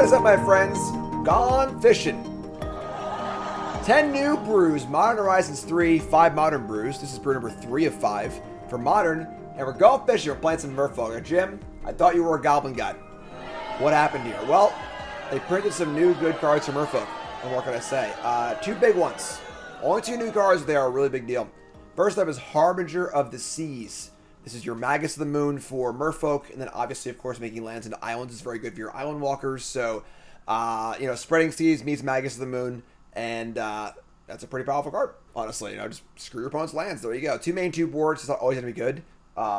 is up, my friends? Gone fishing. 10 New Brews, Modern Horizons 3, 5 Modern Brews. This is brew number 3 of 5 for Modern. And we're going fishing. We're playing some Merfolk. Jim, I thought you were a Goblin guy. What happened here? Well, they printed some new good cards for Merfolk. And what can I say? Two big ones. Only 2 new cards, but they are a really big deal. First up is Harbinger of the Seas. This is your Magus of the Moon for Merfolk, and then obviously, of course, making lands into islands is very good for your island walkers. So, you know, Spreading Seas meets Magus of the Moon, and that's a pretty powerful card, honestly. You know, just screw your opponent's lands. There you go. 2 main, 2 boards. It's always going to be good.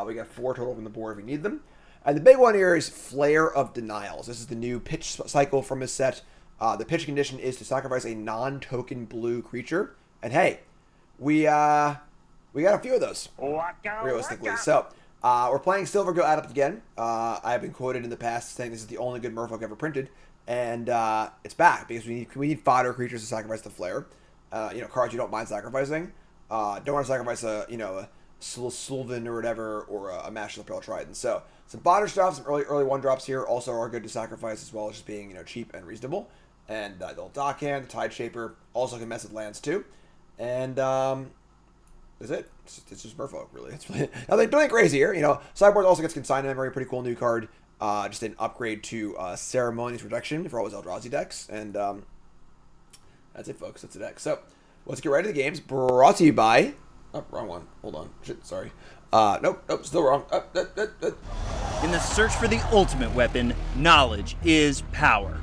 We got 4 total from the board if we need them. And the big one here is Flare of Denials. This is the new pitch cycle from his set. The pitch condition is to sacrifice a non-token blue creature. And hey, we got a few of those, realistically. So, we're playing Silver Go Adept again. I have been quoted in the past saying this is the only good Merfolk ever printed. And it's back because we need fodder creatures to sacrifice the Flare. You know, cards you don't mind sacrificing. Don't want to sacrifice a Sylvan or whatever, or a Master of the Pearl Trident. So, some fodder stuff, some early 1-drops here also are good to sacrifice, as well as just being, you know, cheap and reasonable. And the old Dockhand, the Tide Shaper, also can mess with lands too. And that's it. It's just Merfolk, really. It's really nothing crazy here. You know, sideboard also gets Consigned Memory, pretty cool new card. Just an upgrade to Ceremonious Protection for all his Eldrazi decks. And that's it, folks. That's the deck. So let's get right to the games. Brought to you by... Oh, wrong one. Hold on. Shit, sorry. Nope, still wrong. In the search for the ultimate weapon, knowledge is power.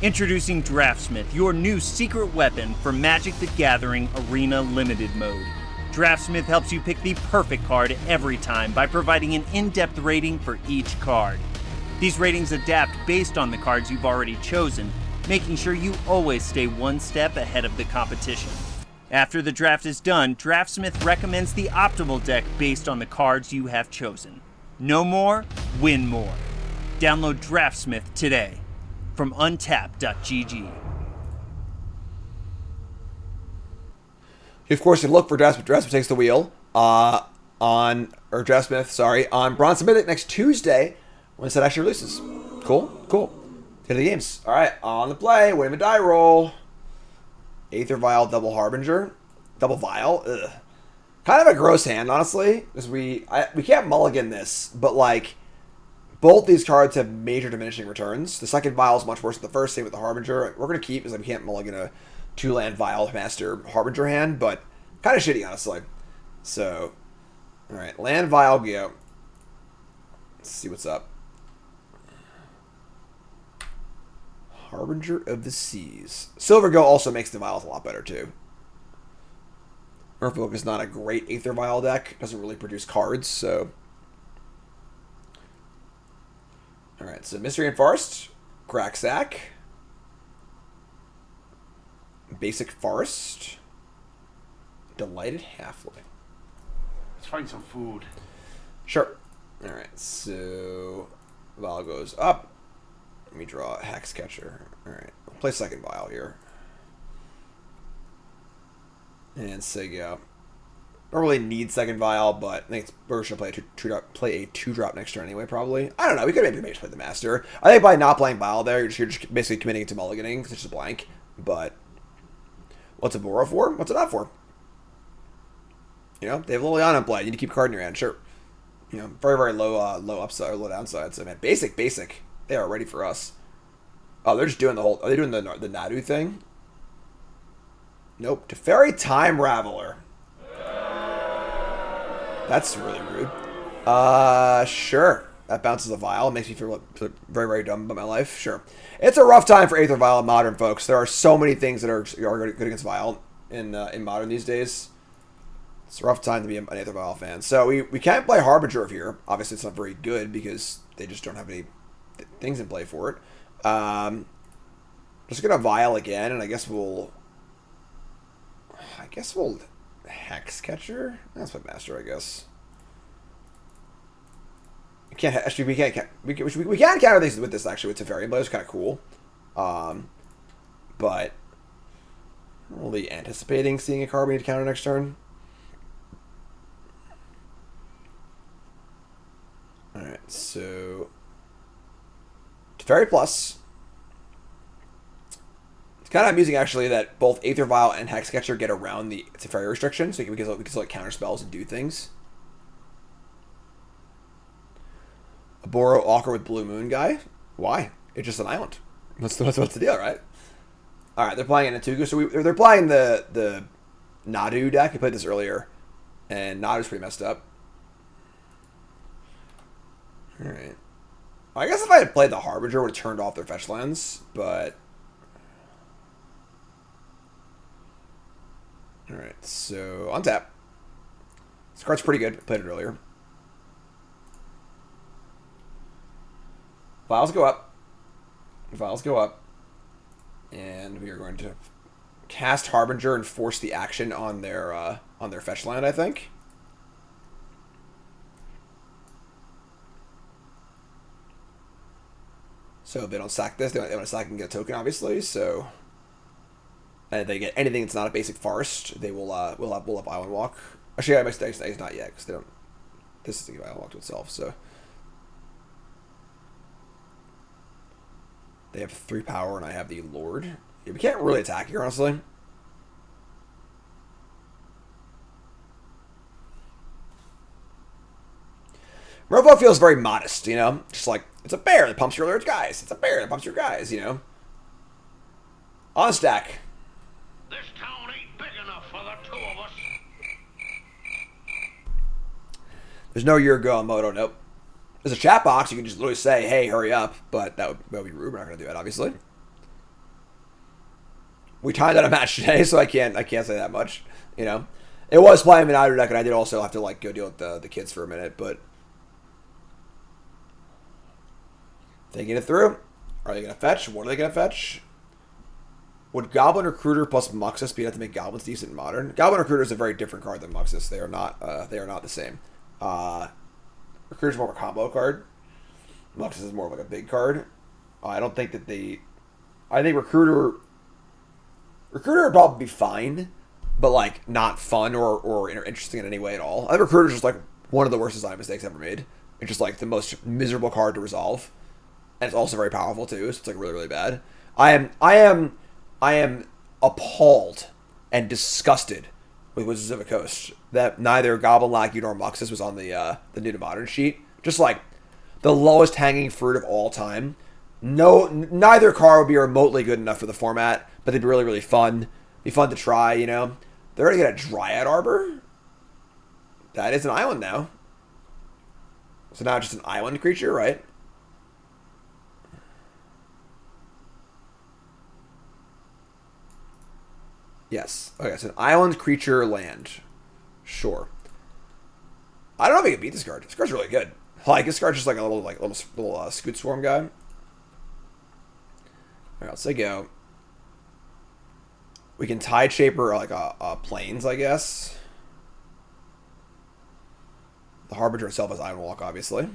Introducing Draftsmith, your new secret weapon for Magic the Gathering Arena Limited Mode. Draftsmith helps you pick the perfect card every time by providing an in-depth rating for each card. These ratings adapt based on the cards you've already chosen, making sure you always stay one step ahead of the competition. After the draft is done, Draftsmith recommends the optimal deck based on the cards you have chosen. Know more, win more. Download Draftsmith today from untap.gg. You, of course, can look for Draftsmith. Draftsmith takes the wheel on Bronze Mythic next Tuesday when the set actually releases. Cool. Get to the games. All right, on the play. Wait a die roll. Aether Vial, Double Harbinger. Double Vial. Ugh. Kind of a gross hand, honestly, because we can't mulligan this, but like, both these cards have major diminishing returns. The second Vial is much worse than the first, same with the Harbinger. We're going to keep, because we can't mulligan a 2-land Vial Master Harbinger hand, but kind of shitty, honestly. So, alright, land Vial, go. Let's see what's up. Harbinger of the Seas. Silver Go also makes the Vials a lot better, too. Merfolk is not a great Aether Vial deck. Doesn't really produce cards, so... Alright, so Mystery and Forest, Crack Sack, Basic Forest, Delighted Halfling. Let's find some food. Sure. Alright, so Vial goes up. Let me draw a Hex Catcher. Alright, I'll play second Vial here. And Sig out. Don't really need second Vial, but I think we're going to play a 2-drop next turn anyway, probably. I don't know. We could maybe just play the Master. I think by not playing Vial there, you're just basically committing to mulliganing because it's just blank. But what's a Boro for? What's it not for? You know, they have Liliana in play. You need to keep a card in your hand. Sure. You know, very, very low upside or low downside. So, man, basic. They are ready for us. Oh, they're just doing the whole... Are they doing the Nadu thing? Nope. Teferi Time Raveler. That's really rude. Sure. That bounces a Vial. It makes me feel very, very dumb about my life. Sure. It's a rough time for Aether Vial in Modern, folks. There are so many things that are good against Vial in Modern these days. It's a rough time to be an Aether Vial fan. So we can't play Harbinger here. Obviously, it's not very good because they just don't have any things in play for it. Just gonna Vial again, and I guess we'll Hex Catcher. That's my Master, I guess. We can't actually. We can counter things with this actually with Teferi, but it's kind of cool. But I'm really anticipating seeing a card we need to counter next turn. Alright, so Teferi Plus, kind of amusing, actually, that both Aether Vial and Hexcatcher get around the Teferi restriction, so we can still like, counter spells and do things. A Boro Awkward with Blue Moon guy? Why? It's just an island. What's the deal, right? Alright, they're playing in Natugu, so they're playing the Nadu deck. We played this earlier, and Nadu's pretty messed up. Alright. I guess if I had played the Harbinger, I would have turned off their fetch lands, but... Alright, so untap. This card's pretty good. I played it earlier. Vials go up. Vials go up. And we are going to cast Harbinger and force the action on their fetch land, I think. So if they don't sack this, they want to sack and get a token, obviously. So, and if they get anything that's not a basic forest, they will we'll have Island Walk. Actually, I guess not yet because they don't. This is the Island Walk to itself. So they have 3 power, and I have the Lord. Yeah, we can't really attack here, honestly. Merfolk feels very modest, you know? Just like, it's a bear that pumps your large guys. It's a bear that pumps your guys, you know? On stack. This town ain't big enough for the 2 of us. There's no your go on Moto, nope. There's a chat box, you can just literally say, hey, hurry up, but that would be rude. We're not going to do it, obviously. We timed out a match today, so I can't say that much, you know? It was playing an Nadu deck, and I did also have to, like, go deal with the kids for a minute, but... They get it through. Are they going to fetch? What are they going to fetch? Would Goblin Recruiter plus Muxus be enough to make Goblins decent in Modern? Goblin Recruiter is a very different card than Muxus. They are not the same. Recruiter is more of a combo card. Muxus is more of like a big card. I don't think that they... I think Recruiter would probably be fine, but like not fun or interesting in any way at all. I think Recruiter is just like one of the worst design mistakes ever made. It's just like the most miserable card to resolve. And it's also very powerful too, so it's like really, really bad. I am appalled and disgusted with Wizards of the Coast that neither Goblin Lackey nor Muxus was on the new to modern sheet. Just like the lowest hanging fruit of all time. Neither card would be remotely good enough for the format, but they'd be really, really fun. Be fun to try, you know. They're already got a Dryad Arbor. That is an island now. So now just an island creature, right? Yes. Okay, so an island creature land. Sure. I don't know if I can beat this card. This card's really good. Like, this card's just like a little Scoot Swarm guy. Alright, let's say go. We can Tide Shaper like a Plains, I guess. The Harbinger itself is Island Walk, obviously.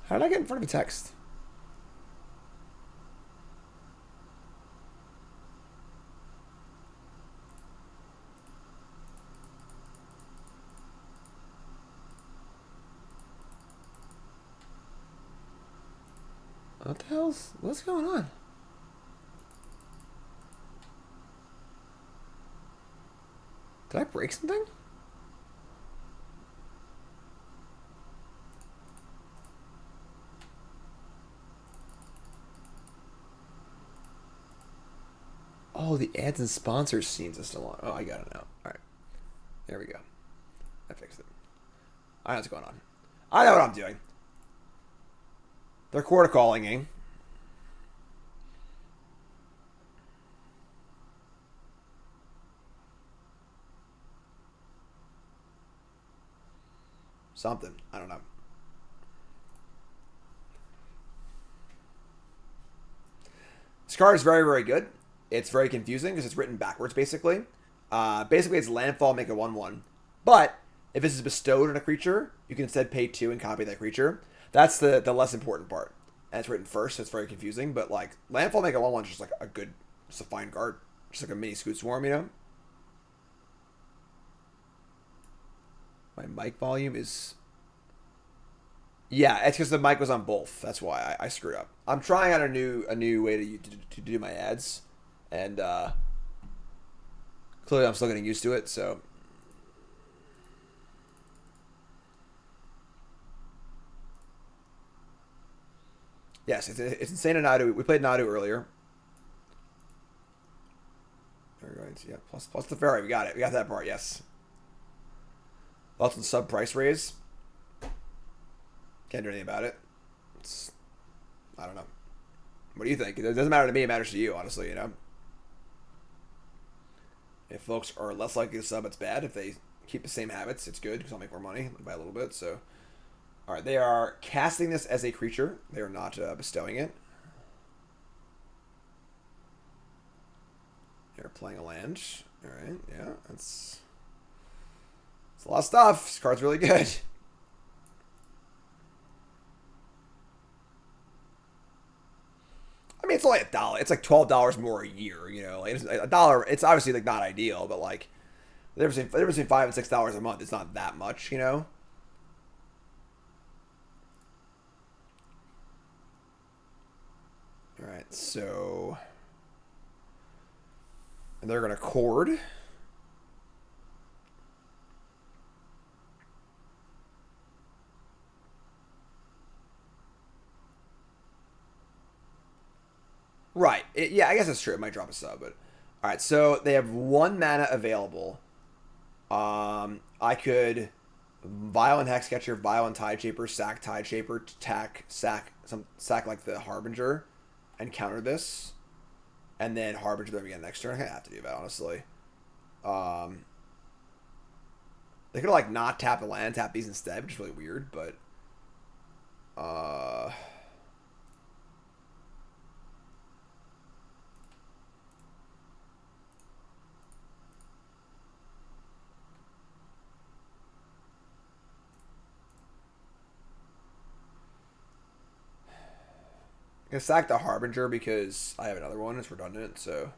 How did I get in front of a text? What the hell's... What's going on? Did I break something? Oh, the ads and sponsors scenes are still on. Oh, I got it now. Alright. There we go. I fixed it. I know what's going on. I know what I'm doing. They're quarter calling, eh? Something. I don't know. This card is very, very good. It's very confusing because it's written backwards, basically. Basically, it's landfall, make a 1/1. But if this is bestowed on a creature, you can instead pay 2 and copy that creature. That's the less important part. And it's written first, so it's very confusing. But like landfall, make a 1/1 is just like a good, it's a fine card. Just like a mini Scoot Swarm, you know? My mic volume is... Yeah, it's because the mic was on both. That's why I screwed up. I'm trying out a new way to do my ads. And clearly I'm still getting used to it, so... Yes, it's insane in Nadu. We played Nadu earlier. Yeah, plus the ferry. We got it. We got that part, yes. Lots of sub price raise. Can't do anything about it. I don't know. What do you think? It doesn't matter to me. It matters to you, honestly, you know? If folks are less likely to sub, it's bad. If they keep the same habits, it's good because I'll make more money by a little bit, so... Alright, they are casting this as a creature. They are not bestowing it. They're playing a land. Alright, yeah, that's a lot of stuff. This card's really good. I mean, it's only $1. It's like $12 more a year, you know? Like, $1, it's obviously like not ideal, but like, the difference between $5 and $6 a month, it's not that much, you know? Alright, so... And they're going to cord. Right. Yeah, I guess that's true. It might drop a sub, but... Alright, so they have 1 mana available. I could... Violent Hexcatcher, Violent Tide Shaper, sack Tide Shaper, sack like the Harbinger, and counter this. And then Harbinger them again next turn. I have to do that, honestly. They could have, like, not tap the land, tap these instead, which is really weird, but... I'm gonna sack the Harbinger because I have another one. It's redundant, so...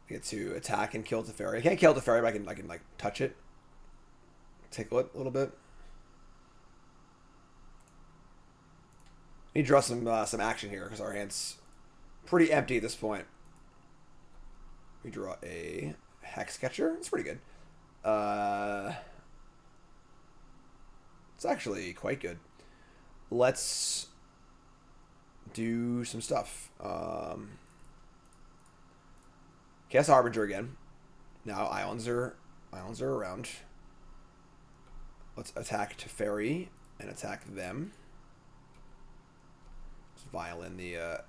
I get to attack and kill Teferi. I can't kill Teferi, but I can like touch it, tickle it a little bit. Need to draw some action here because our hand's pretty empty at this point. We draw a Hexcatcher. It's pretty good. It's actually quite good. Let's do some stuff. Cast Harbinger again. Now islands are around. Let's attack Teferi and attack them. Let's violin the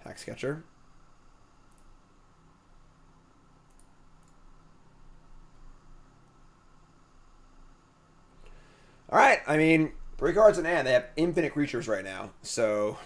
Hexcatcher. Alright, I mean, 3 cards in hand. They have infinite creatures right now, so...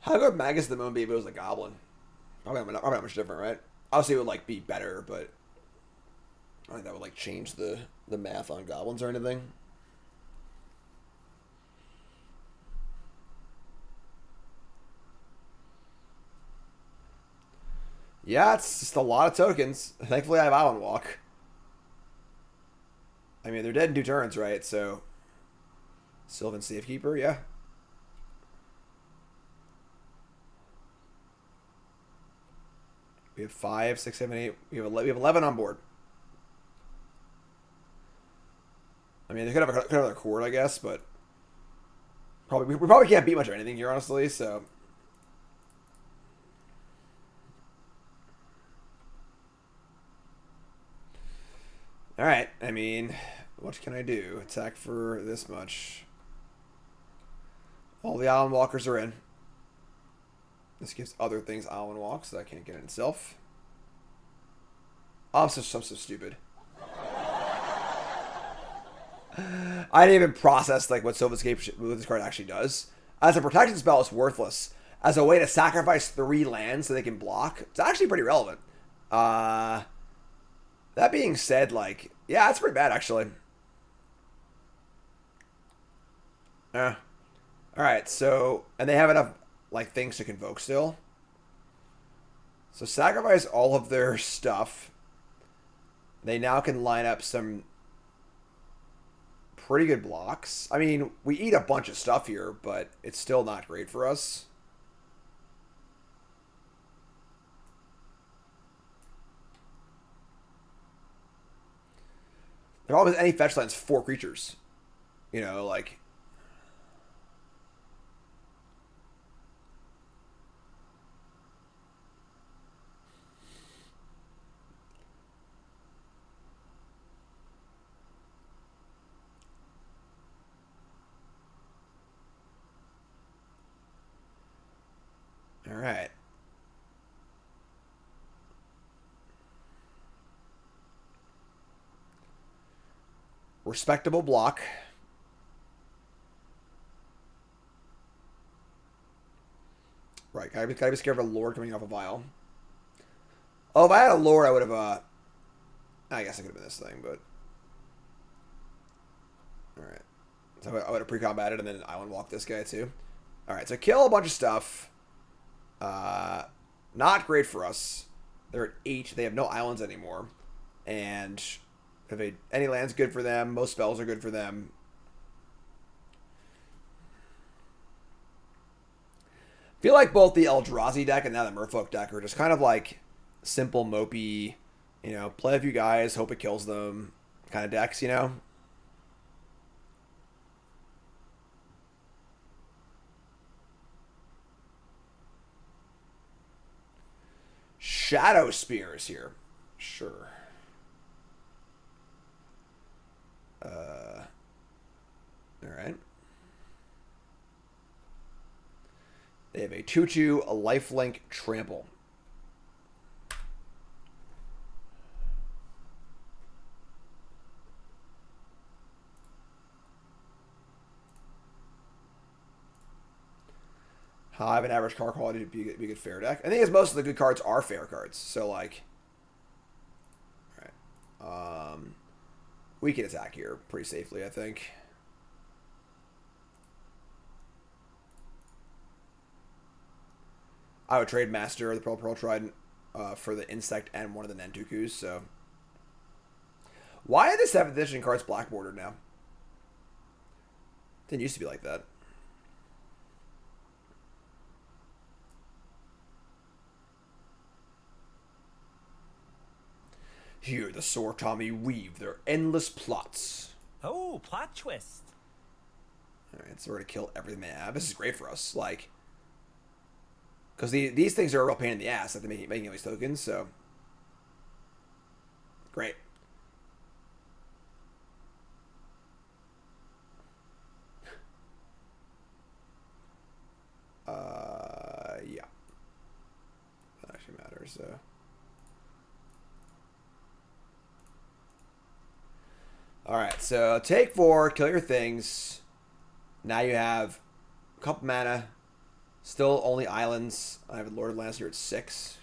How good Magus the Moon be if it was a goblin? Probably not much different, right? Obviously it would like be better, but I don't think that would like change the math on goblins or anything. Yeah, it's just a lot of tokens. Thankfully I have Island Walk. I mean, they're dead in 2 turns, right? So Sylvan Safekeeper, yeah. We have 5, 6, 7, 8. We have 11 on board. I mean, they could have another cord, I guess, but we probably can't beat much of anything here, honestly. So, all right. I mean, What can I do? Attack for this much. All the island walkers are in. This gives other things island walks that I can't get in itself. Oh, I'm so stupid. I didn't even process like what Sophiscape with this card actually does. As a protection spell, it's worthless. As a way to sacrifice 3 lands so they can block, it's actually pretty relevant. That being said, like, yeah, that's pretty bad actually. Alright, so, and they have enough, like, things to convoke still. So sacrifice all of their stuff. They now can line up some pretty good blocks. I mean, we eat a bunch of stuff here, but it's still not great for us. There always any fetch lands 4 creatures. You know, like... All right. Respectable block. Right, gotta be scared of a lord coming off a vial. Oh, if I had a lord, I would have, I guess I could have been this thing, but... Alright. So I would have pre-combated and then island walk this guy, too. Alright, so kill a bunch of stuff. Not great for us. They're at 8. They have no islands anymore. And if any land's good for them, most spells are good for them. I feel like both the Eldrazi deck and now the Merfolk deck are just kind of like simple, mopey, you know, play a few guys, hope it kills them kind of decks, you know? Shadow Spears here. Sure. Alright. They have a 2/2, a lifelink, trample. I have an average card quality to be a good fair deck. I think as most of the good cards are fair cards. So, like... Alright. We can attack here pretty safely, I think. I would trade Master or the Pearl Trident for the Insect and one of the Nantukus, so... Why are the 7th edition cards black bordered now? Didn't used to be like that. Here the Sword Tommy weave their endless plots. Oh, plot twist. Alright, so we're gonna kill everything they have. This is great for us, like... Because these things are a real pain in the ass, like making all these tokens, so... Great. Yeah. That actually matters, so... Alright, so take 4, kill your things. Now you have a couple mana. Still only islands. I have a Lord of Lands here at 6.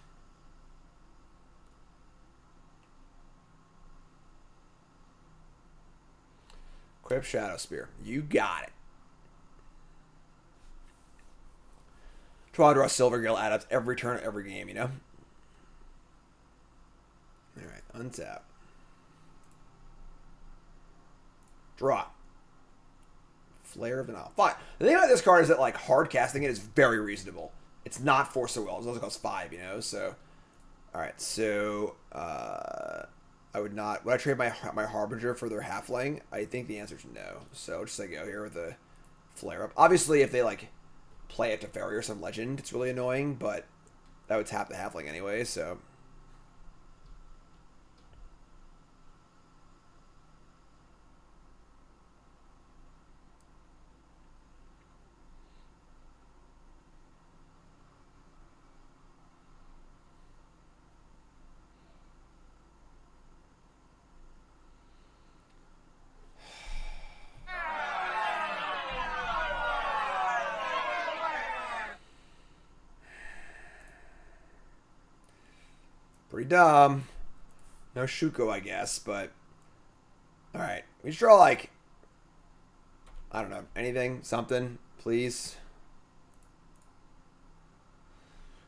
Equip Shadow Spear. You got it. Draw to a Silver Gale add-ups every turn, every game, you know? Alright, untap. Draw. Flare of the Nile. Fine. The thing about this card is that, like, hard casting it is very reasonable. It's not Force of Will. It also costs 5, you know? So, alright. So, I would not... Would I trade my Harbinger for their Halfling? I think the answer is no. So, just like go here with the Flare Up. Obviously, if they, like, play it to Fairy or some Legend, it's really annoying, but that would tap the Halfling anyway, so... Pretty dumb. No Shuko, I guess, but... Alright. We just draw, like... I don't know. Anything? Something? Please?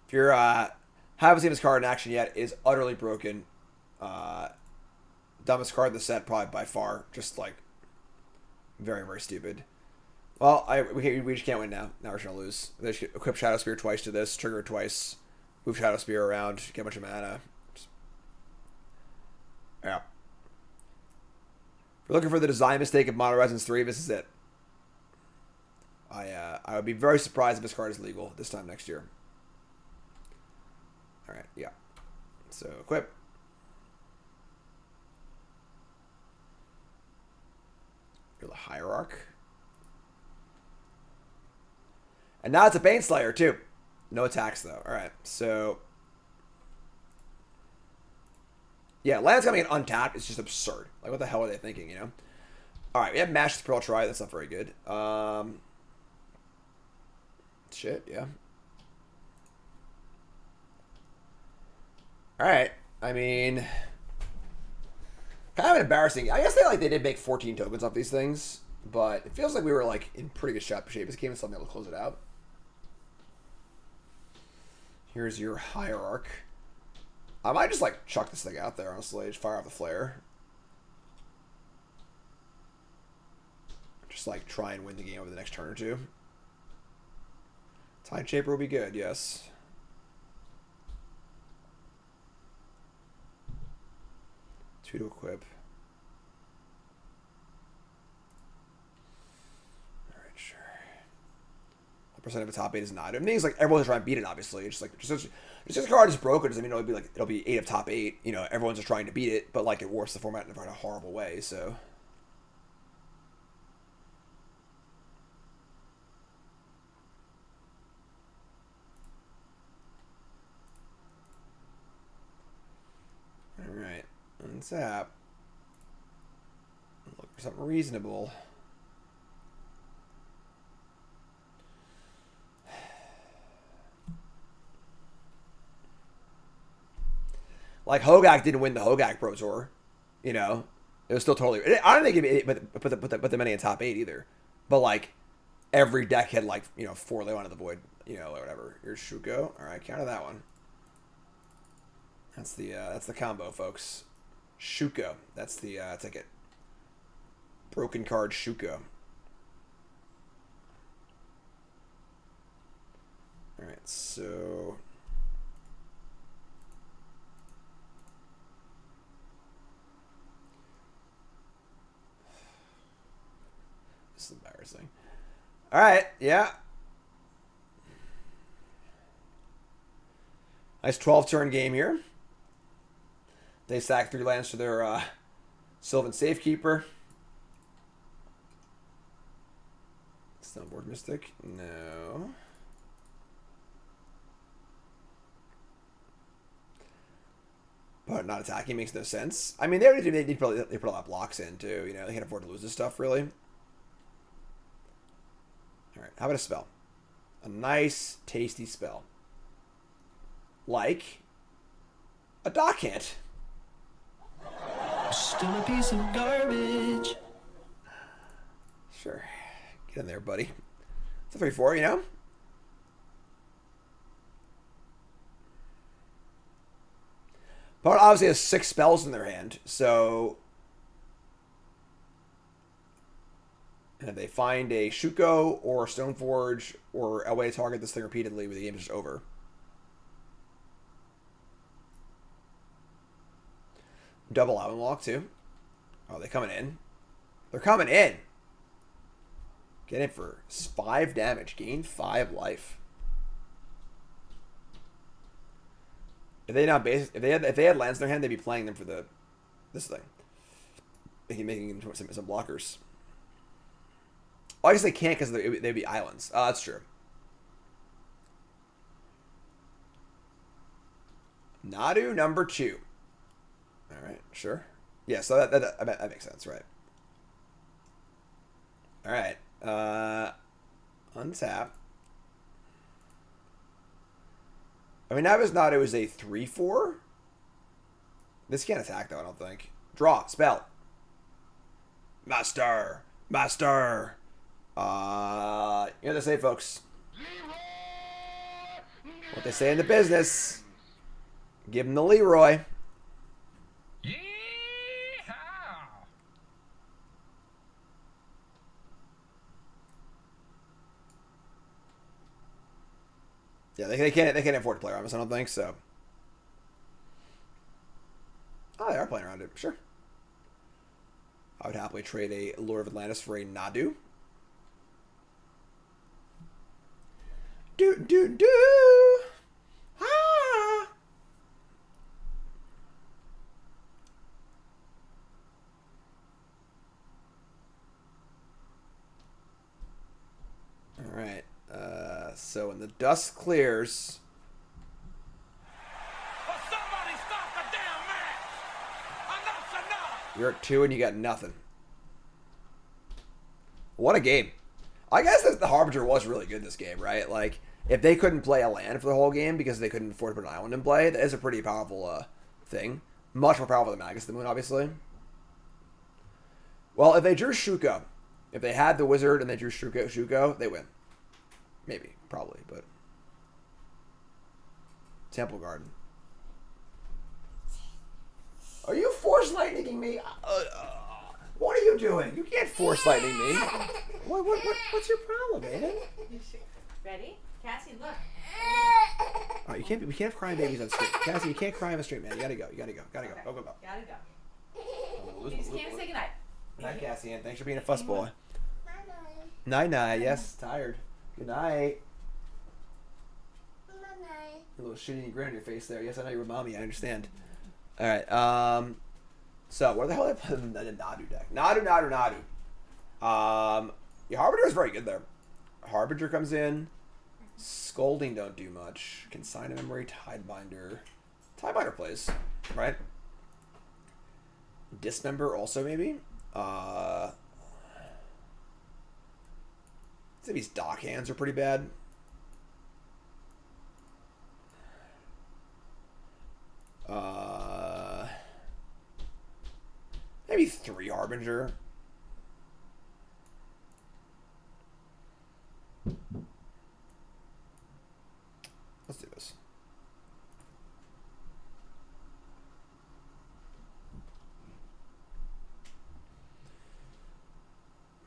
If you're, haven't seen this card in action yet, it is utterly broken. Dumbest card in the set, probably by far. Just, like... Very, very stupid. Well, we just can't win now. Now we're just going to lose. They should equip Shadow Spear twice to this, trigger it twice, move Shadow Spear around, get a bunch of mana. Yeah. If you're looking for the design mistake of Mono Resonance 3, this is it. I would be very surprised if this card is legal this time next year. Alright, yeah. So, equip. You're the Hierarch. And now it's a Baneslayer, too. No attacks, though. Alright, so... Yeah, land's coming in untapped. It's just absurd. Like, what the hell are they thinking, you know? Alright, we have Mash the Pearl Try. That's not very good. Shit, yeah. Alright. I mean... Kind of embarrassing. I guess they did make 14 tokens off these things. But it feels like we were, like, in pretty good shape. This game is something able to close it out. Here's your Hierarch. I might just, like, chuck this thing out there, honestly. Just fire off the flare. Just, like, try and win the game over the next turn or two. Tide Shaper will be good, yes. Two to equip. Alright, sure. What percent of a top 8 is not? It means, like, everyone's trying to beat it, obviously. It's just, like, just this card is broken doesn't mean it'll be 8 of top 8. You know, everyone's just trying to beat it, but, like, it warps the format in a horrible way, so... Alright, untap. Look for something reasonable. Like, Hogak didn't win the Hogak Pro Tour. You know? It was still totally... I don't think it put the many in top 8 either. But, like, every deck had, like, you know, 4 Ley Line of the Void, you know, or whatever. Here's Shuko. Alright, counter that one. That's the combo, folks. Shuko. That's the ticket. Broken card Shuko. Alright, so... This is embarrassing. Alright, yeah. Nice 12-turn game here. They sack 3 lands to their Sylvan Safekeeper. Snowboard Mystic. No. But not attacking makes no sense. I mean, they put a lot of blocks in, too. You know, they can't afford to lose this stuff, really. Alright, how about a spell? A nice, tasty spell. Like a Dockhand. Still a piece of garbage. Sure. Get in there, buddy. It's a 3-4, you know? Opponent obviously has 6 spells in their hand, so... And if they find a Shuko or Stoneforge or a way to target this thing repeatedly, the game is just over. Double Lock too. Oh, they're coming in. They're coming in. Get in for 5 damage. Gain 5 life. If they had lands in their hand, they'd be playing them for this thing. Making them some blockers. Oh, I guess they can't because they'd be islands. Oh, that's true. Nadu number 2. All right, sure. Yeah, so that makes sense, right? All right. Untap. I mean, Nadu is a 3-4. This can't attack, though, I don't think. Draw. Spell. Master. Master. You know what they say, folks. What they say in the business. Give him the Leroy. Yeah, they can't afford to play around this, I don't think, so. Oh, they are playing around it, sure. I would happily trade a Lord of Atlantis for a Nadu. Do. Ah. All right. So when the dust clears. You're at 2 and you got nothing. What a game. I guess the Harbinger was really good this game, right? Like, if they couldn't play a land for the whole game because they couldn't afford to put an island in play, that is a pretty powerful thing. Much more powerful than Magus the Moon, obviously. Well, if they drew Shuko, if they had the Wizard and they drew Shuko, they win. Maybe. Probably, but... Temple Garden. Are you Force Lightninging me? What are you doing? You can't Force Lightning me. What's your problem, man? Ready? Cassie, look. Oh, you can't. We can't have crying babies on stream. Cassie, you can't cry on the stream, man. You gotta go. Go. Okay. Go. Gotta go. You just can't say goodnight. Good night, Cassie, and thanks for being a fussboy. Night. Yes, tired. Good night. A little shitty grin on your face there. Yes, I know you're a mommy. I understand. All right. So where the hell did I put the Nadu deck? Nadu. Your Harbinger is very good there. Harbinger comes in. Scolding don't do much. Consign a Memory. Tidebinder. Tidebinder plays, right? Dismember also maybe. These dock hands are pretty bad. Maybe 3 Harbinger. Let's do this.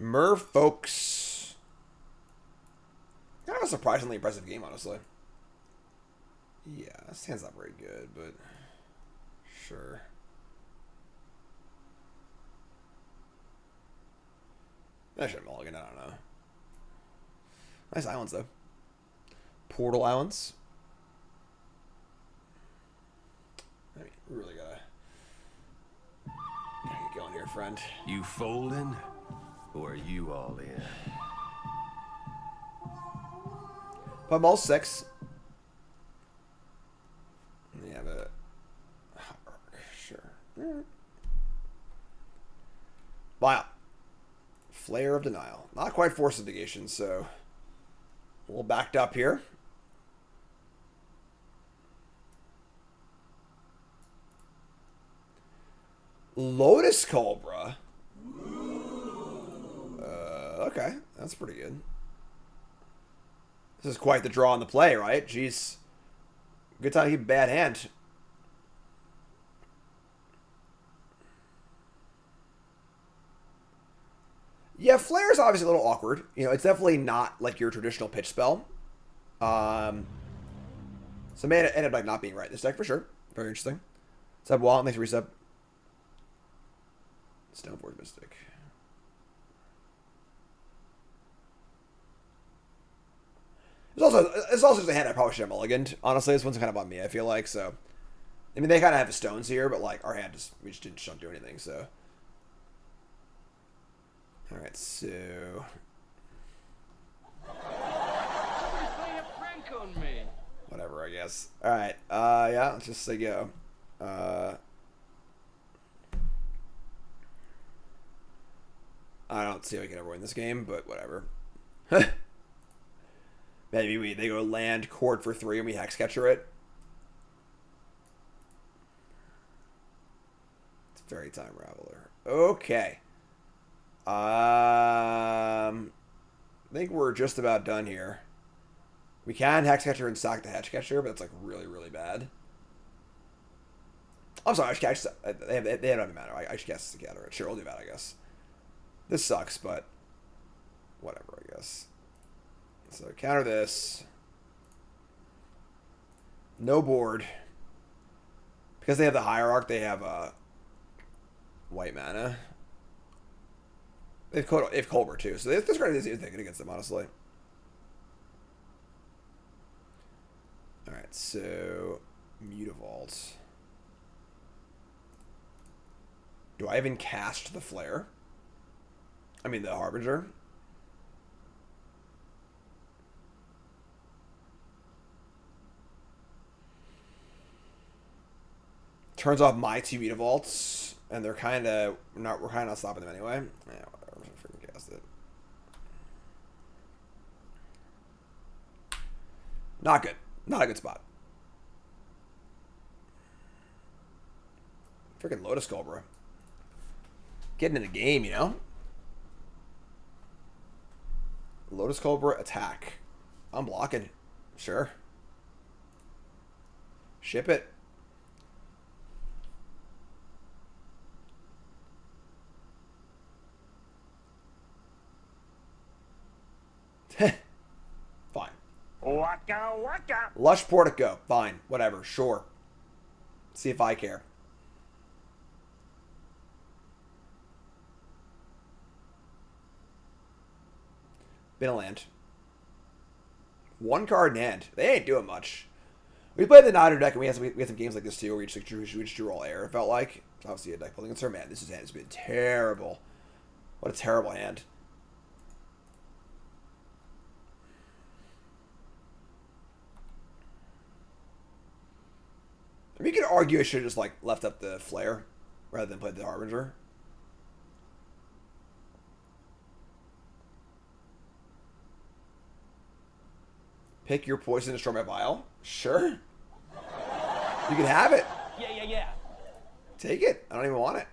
Merfolks. Kind of a surprisingly impressive game, honestly. Yeah, this hand's not very good, but sure. I should have mulliganed, I don't know. Nice islands, though. Portal Islands. I mean, we really gotta get going here, friend. You folding, or are you all in? But I'm all 6. Yeah, but sure. Wow. Flare of Denial. Not quite Force of Negation, so a little backed up here. Lotus Cobra. Okay, that's pretty good. This is quite the draw on the play, right? Jeez. Good time to keep a bad hand. Yeah, Flare is obviously a little awkward. You know, it's definitely not like your traditional pitch spell. So it may end up like not being right in this deck for sure. Very interesting. Sub Wallet makes a resub. Stoneforge Mystic. It's also just a hand I probably should have mulliganed. Honestly, this one's kind of on me, I feel like. So, I mean, they kind of have the stones here, but like our hand we just don't do anything. So, all right, so whatever, I guess. All right, yeah, let's just say go. I don't see how we can ever win this game, but whatever. Maybe they go land court for 3 and we Hexcatcher it. Fairy Time Raveler. Okay. I think we're just about done here. We can Hexcatcher and sack the Hexcatcher, but it's like really, really bad. I'm sorry, I should catch. They don't matter. I should guess together. Sure, we'll do that, I guess. This sucks, but whatever, I guess. So counter this. No board. Because they have the Hierarch, they have white mana. They have Colbert too, so this card is good against them, honestly. Alright, so Mutavault. Do I even cast the Flare? I mean the Harbinger. Turns off my two Mutavaults, and they're kind of not. We're kind of not stopping them anyway. Yeah, whatever. I'm freaking cast it. Not good. Not a good spot. Freaking Lotus Cobra. Getting in the game, you know? Lotus Cobra attack. I'm blocking. Sure. Ship it. Fine. Waka waka. Lush Portico. Fine. Whatever. Sure. See if I care. Been a land. One card in hand. They ain't doing much. We played the Nadu deck, and we had some games like this too, where we just drew all air. It felt like obviously a deck building concern. Man, this hand has been terrible. What a terrible hand. I mean, you could argue I should have just like left up the Flare rather than played the Harbinger. Pick your poison, destroy my vial. Sure. You can have it. Yeah. Take it. I don't even want it.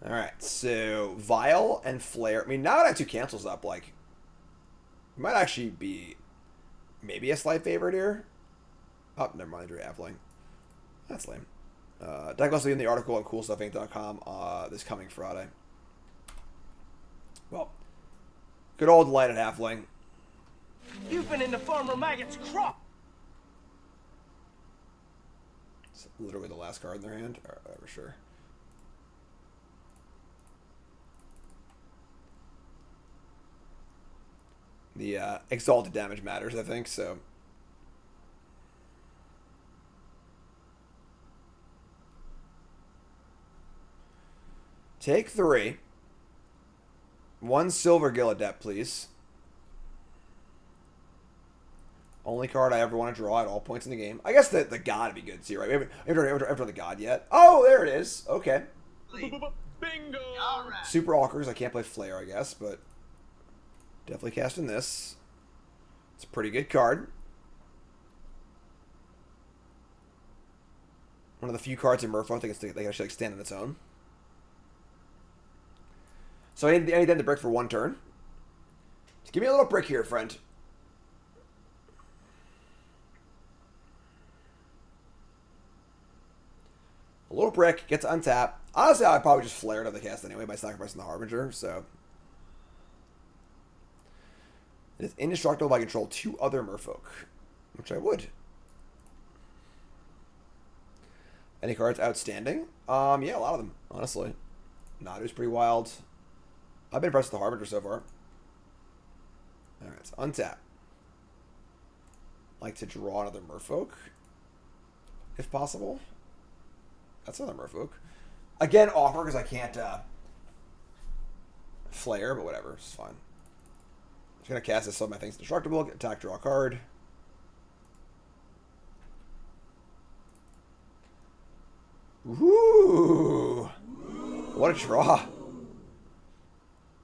Alright, so Vial and Flare. I mean, now that I have two cancels up, like, it might actually be maybe a slight favorite here. Oh, never mind, I drew Appling. That's lame. Decklist will be in the article on coolstuffinc.com this coming Friday. Well, good old delighted halfling. You've been in the Farmer Maggot's crop. It's literally the last card in their hand. All right, whatever, sure. The exalted damage matters, I think, so. Take 3. 1 silver Gilladept, please. Only card I ever want to draw at all points in the game. I guess the God would be good too, right? We haven't drawn the God yet. Oh, there it is. Okay. Bingo! Super Awkers. I can't play Flare, I guess, but definitely casting this. It's a pretty good card. One of the few cards in Merfolk that can actually like, stand on its own. So I need them to brick for 1 turn. Just give me a little brick here, friend. A little brick, gets to untap. Honestly, I'd probably just flare to the cast anyway by sacrificing the Harbinger, so. It is indestructible if I control 2 other Merfolk, which I would. Any cards outstanding? Yeah, a lot of them, honestly. Nadu's pretty wild. I've been impressed with the Harbinger so far. Alright, so untap. Like to draw another Merfolk, if possible. That's another Merfolk. Again, offer because I can't flare, but whatever, it's fine. I'm just gonna cast this so my thing's indestructible. Attack, draw a card. Ooh, what a draw!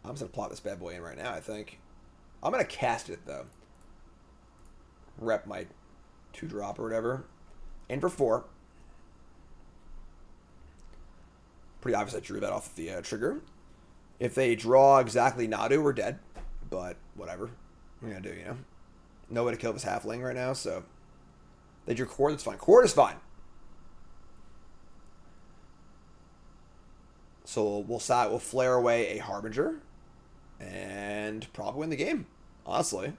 I'm just gonna plot this bad boy in right now. I think I'm gonna cast it though. rep my 2-drop or whatever. In for 4. Pretty obvious I drew that off the trigger. If they draw exactly Nadu, we're dead. But whatever. We're going to do, you know. No way to kill this halfling right now, so... They drew Cord, that's fine. Cord is fine. So we'll flare away a Harbinger. And probably win the game, honestly.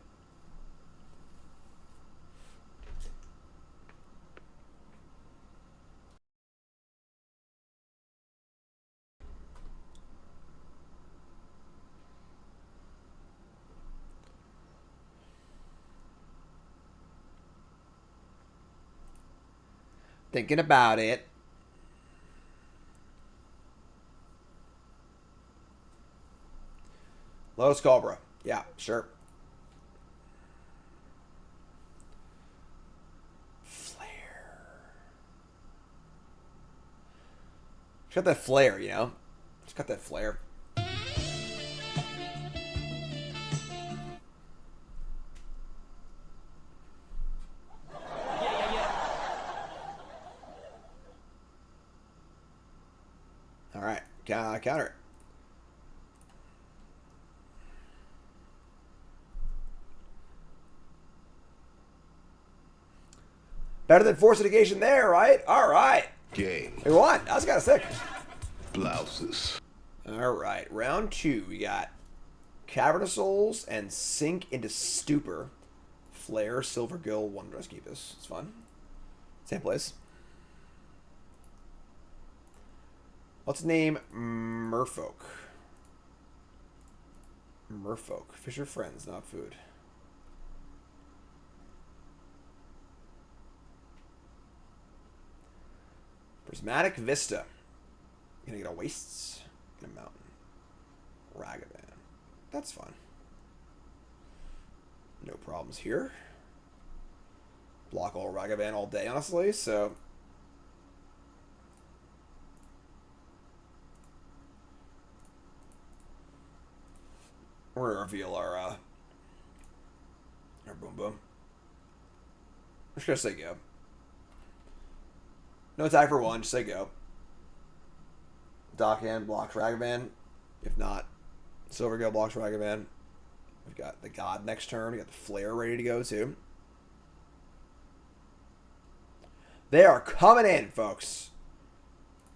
Thinking about it. Lotus Cobra. Yeah, sure. Flare. She's got that flair, you know? She's got that flair. All right, counter it. Better than force litigation there, right? All right. Game. We won. That was kind of sick. Blouses. All right, round 2. We got Cavern of Souls and Sink into Stupor. Flare, Silver Gill, Wondrous Keepus. It's fun. Same place. Let's name Merfolk. Merfolk. Fish are friends, not food. Prismatic Vista. Gonna get a Wastes. Get a Mountain. Ragavan. That's fun. No problems here. Block all Ragavan all day, honestly, so... We're gonna reveal our boom boom. I'm just gonna say go. No attack for 1, just say go. Dockhand blocks Ragavan. If not, Silvergill blocks Ragavan. We've got the God next turn. We got the Flare ready to go too. They are coming in, folks.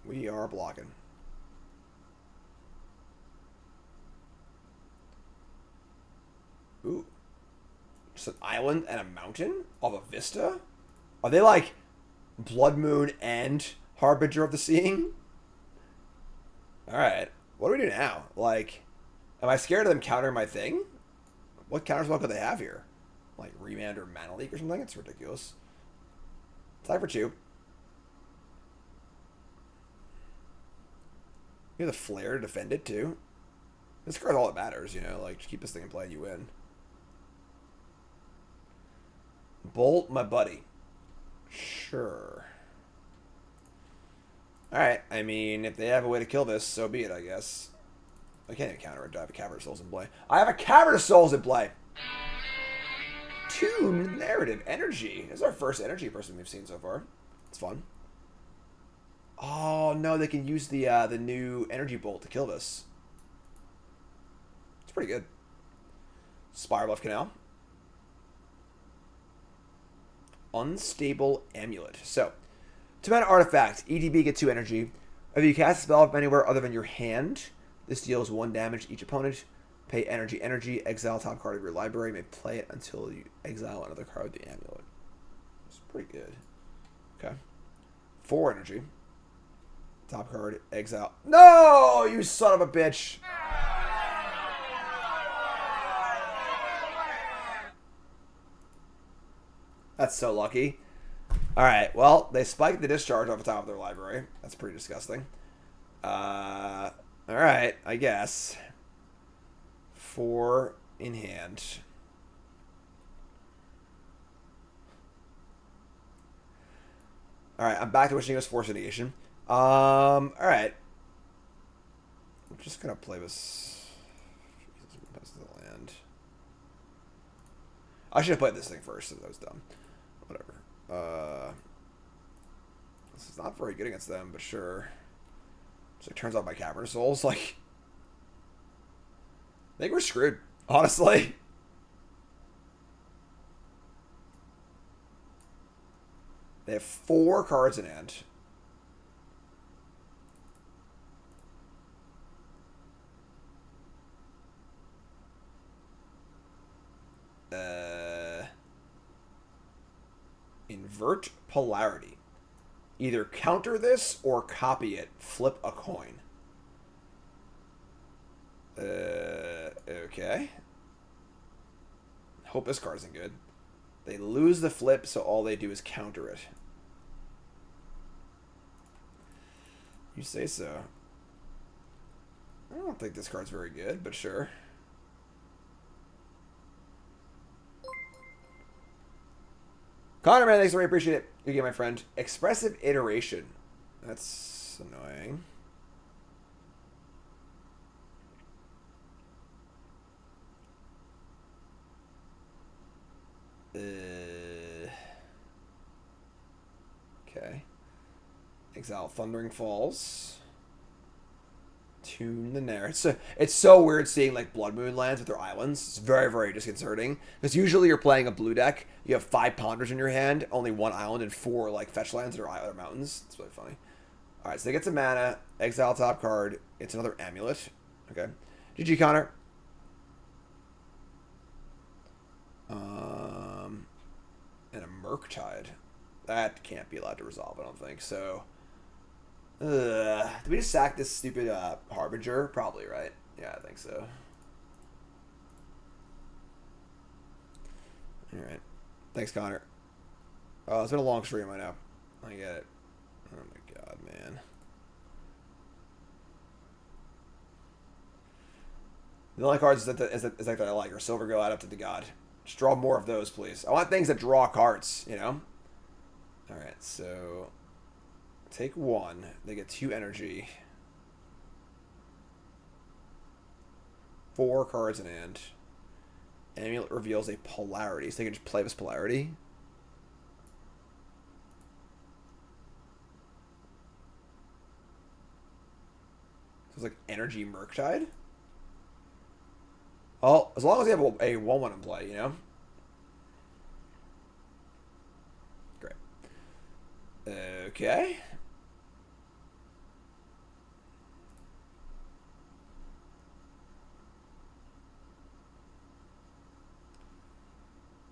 We are blocking. Ooh. Just an island and a mountain of a vista? Are they like Blood Moon and Harbinger of the Seeing? Alright. What do we do now? Like, am I scared of them countering my thing? What counterspell could they have here? Like Remand or Mana Leak or something? It's ridiculous. Attack for 2. You have the Flare to defend it too. This card's all that matters, you know, like just keep this thing in play and you win. Bolt my buddy. Sure. Alright, I mean, if they have a way to kill this, so be it, I guess. I can't even counter it. I have a Cavern of Souls in play. I have a Cavern of Souls in play! 2 narrative energy. This is our first energy person we've seen so far. It's fun. Oh, no, they can use the new energy bolt to kill this. It's pretty good. Spire Bluff Canal. Unstable Amulet. So, 2-mana artifact. EDB get 2 energy. If you cast a spell from anywhere other than your hand, this deals 1 damage to each opponent. Pay energy. Exile top card of your library. You may play it until you exile another card with the amulet. It's pretty good. Okay. 4 energy. Top card, exile. No! You son of a bitch! That's so lucky. Alright, well, they spiked the discharge off the top of their library. That's pretty disgusting. Alright, I guess. 4 in hand. Alright, I'm back to wishing it was Force Litigation. Alright. I'm just gonna play this. Jesus, the land. I should have played this thing first. That was dumb. Whatever. This is not very good against them, but sure. So it turns out my Cavern Souls, like... I think we're screwed, honestly. They have 4 cards in hand. Invert polarity. Either counter this or copy it. Flip a coin. Okay. Hope this card isn't good. They lose the flip, so all they do is counter it. You say so. I don't think this card's very good, but sure. Connor, man, thanks, I really appreciate it. You get my friend. Expressive iteration. That's annoying. Okay. Exile Thundering Falls. Tune the narrative. It's so weird seeing like Blood Moon lands with their islands. It's very, very disconcerting. Because usually you're playing a blue deck, you have 5 ponders in your hand, only 1 island, and 4 like fetch lands that are other mountains. It's really funny. Alright, so they get some mana, exile top card, it's another amulet. Okay. GG Connor. And a Murktide. That can't be allowed to resolve, I don't think. So do we just sack this stupid Harbinger? Probably, right? Yeah, I think so. Alright. Thanks, Connor. Oh, it's been a long stream, I know. I get it. Oh my god, man. The only cards that I like are Silver Go, Add Up to the God. Just draw more of those, please. I want things that draw cards, you know? Alright, so... Take 1. They get 2 energy. 4 cards in hand. Amulet reveals a polarity. So they can just play this polarity. So it's like energy Murktide. Well, as long as they have a 1/1 in play, you know? Great. Okay.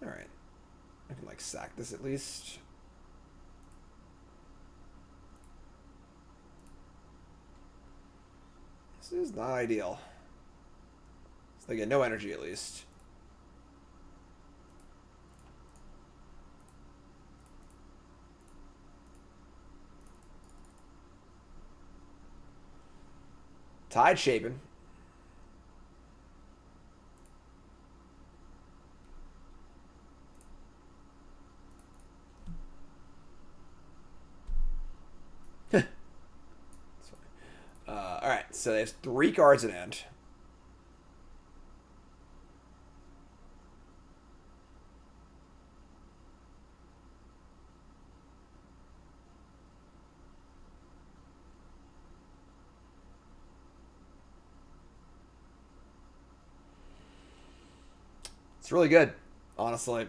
Alright. I can, like, sack this at least. This is not ideal. So they get no energy at least. Tide Shaping. Alright, so there's 3 cards in hand. It's really good, honestly.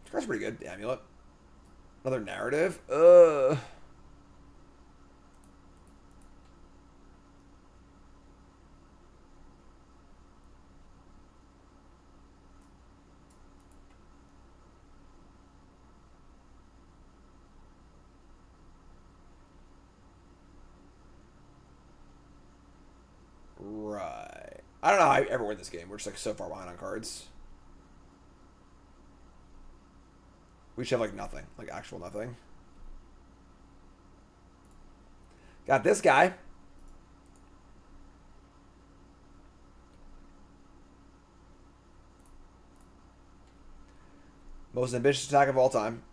This card's pretty good, the Amulet. Another narrative. Right. I don't know how I ever win this game. We're just like so far behind on cards. We should have like nothing. Like actual nothing. Got this guy. Most ambitious attack of all time.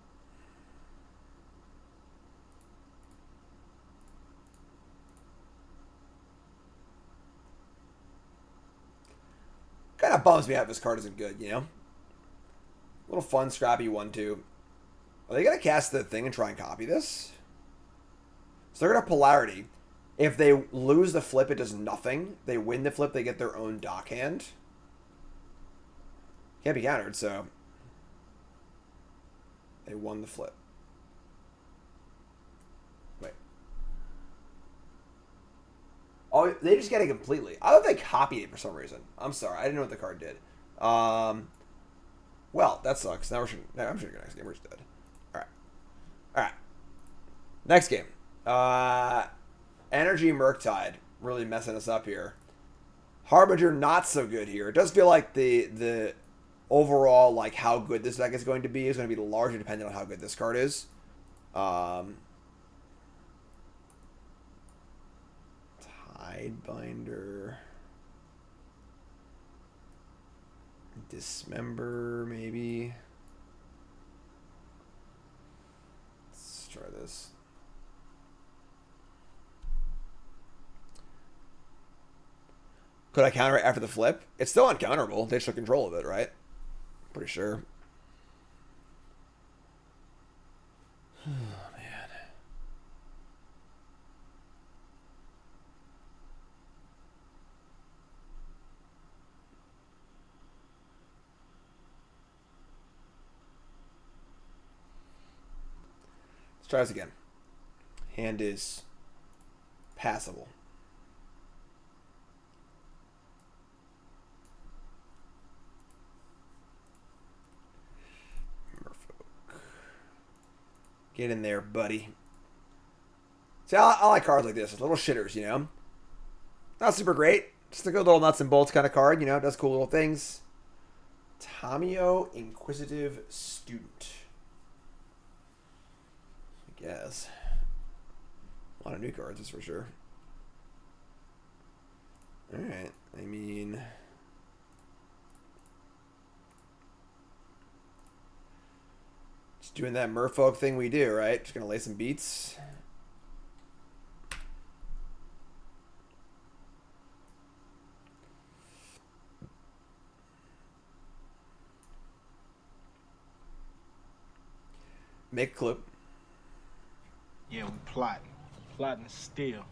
Kind Kind of bums me out this card isn't good, you know? A little fun, scrappy 1-2. Are they going to cast the thing and try and copy this? So they're going to polarity. If they lose the flip, it does nothing. They win the flip, they get their own dock hand. Can't be countered, so... They won the flip. Wait. Oh, they just get it completely. I thought they copied it for some reason. I'm sorry. I didn't know what the card did. Well, that sucks. Now I'm sure go next game. We're just dead. Alright. Alright. Next game. Energy Murktide. Really messing us up here. Harbinger not so good here. It does feel like the overall, like, how good this deck is going to be largely dependent on how good this card is. Tidebinder. Dismember, maybe. Let's try this. Could I counter it after the flip? It's still uncounterable. They just took control of it, right? Pretty sure. Oh, man. Let's try this again. Hand is passable. Get in there, buddy. See, I like cards like this. It's little shitters, you know? Not super great. Just a good little nuts and bolts kind of card, you know? Does cool little things. Tamiyo, Inquisitive Student. I guess. A lot of new cards, that's for sure. Alright. I mean... doing that Merfolk thing we do, right? Just gonna lay some beats. Make a clip. Yeah, we plotting. Plotting still.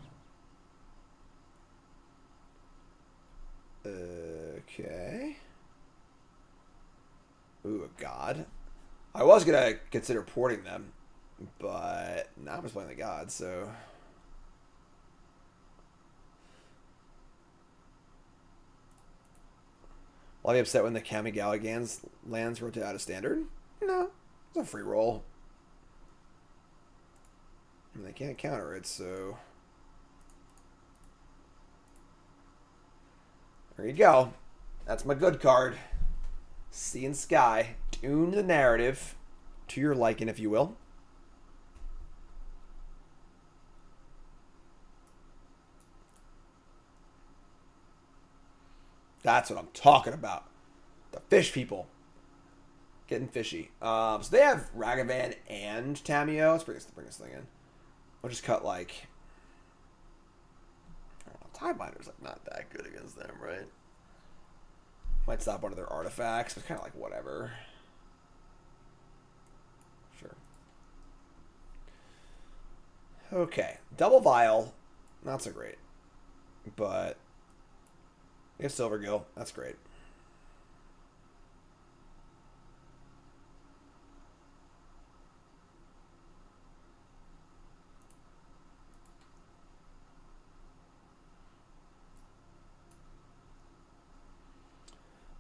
Okay. Ooh, a god. I was going to consider porting them, but now I'm just playing the gods, so... Will I be upset when the Kamigawa lands rotate out of standard? No. It's a free roll. I mean, they can't counter it, so... There you go. That's my good card. Sea and Sky. Tune the narrative to your liking, if you will. That's what I'm talking about. The fish people. Getting fishy. So they have Ragavan and Tamiyo. Let's bring this thing in. We'll just cut, like... Tiebinder's like not that good against them, right? Might stop one of their artifacts, but kind of like whatever. Sure. Okay. Double Vial. Not so great. But we have Silvergill. That's great.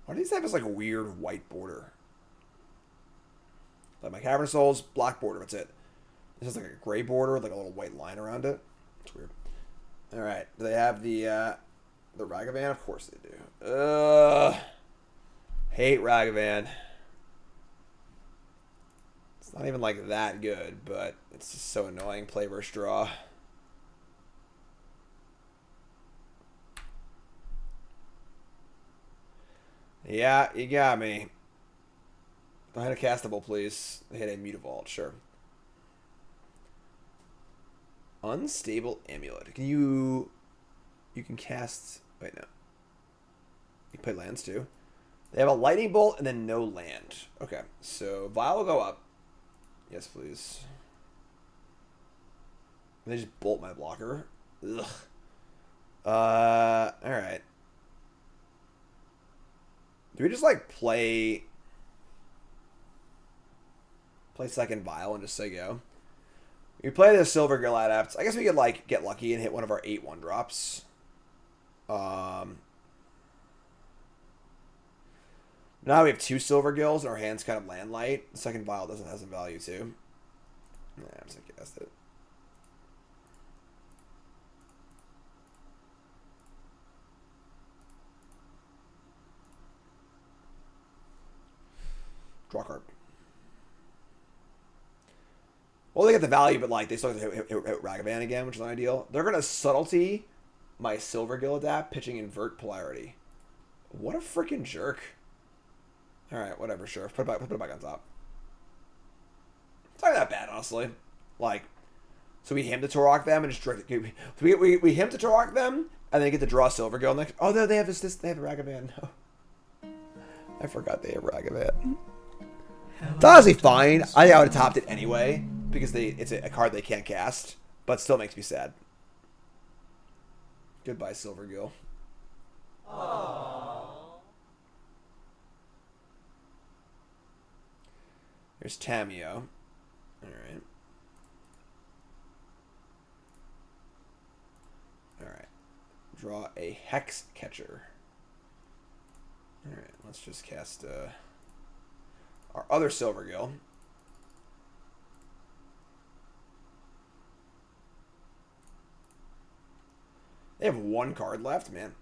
Why do these have this like a weird white border? Like my Cavern Souls, black border, that's it. This is like a gray border with like a little white line around it. It's weird. Alright. Do they have the Ragavan? Of course they do. Hate Ragavan. It's not even like that good, but it's just so annoying. Play versus draw. Yeah, you got me. Don't hit a castable, please. Hit a Mutavault, sure. Unstable Amulet. Can you... You can cast... Wait, no. You can play lands, too. They have a lightning bolt and then no land. Okay, so Vial will go up. Yes, please. They just bolt my blocker. Ugh. Alright. Do we just like play second Vial and just say go? We play the Silver Gill Adept. I guess we could like get lucky and hit one of our 8 1-drops. Now we have 2 Silver Gills and our hand's kind of land light. The second Vial doesn't have some value too. Yeah, I'm just gonna cast it. Draw card. Well, they get the value, but like they still have to hit Ragavan again, which is not ideal. They're gonna subtlety my Silver Gill Adapt, pitching invert polarity. What a freaking jerk! All right, whatever, sure. Put it back on top. It's not that bad, honestly. Like, so we him to Torok them and just direct. We him to Torok them and then get to draw Silver Gill next. Oh no, they have this. They have Ragavan. No, I forgot they have Ragavan. It's honestly fine. I think I would have topped it anyway because it's a card they can't cast, but still makes me sad. Goodbye, Silver Gill. Aww. There's Tamiyo. Alright. Alright. Draw a Hex Catcher. Alright, let's just cast our other Silver Gill. They have 1 card left, man.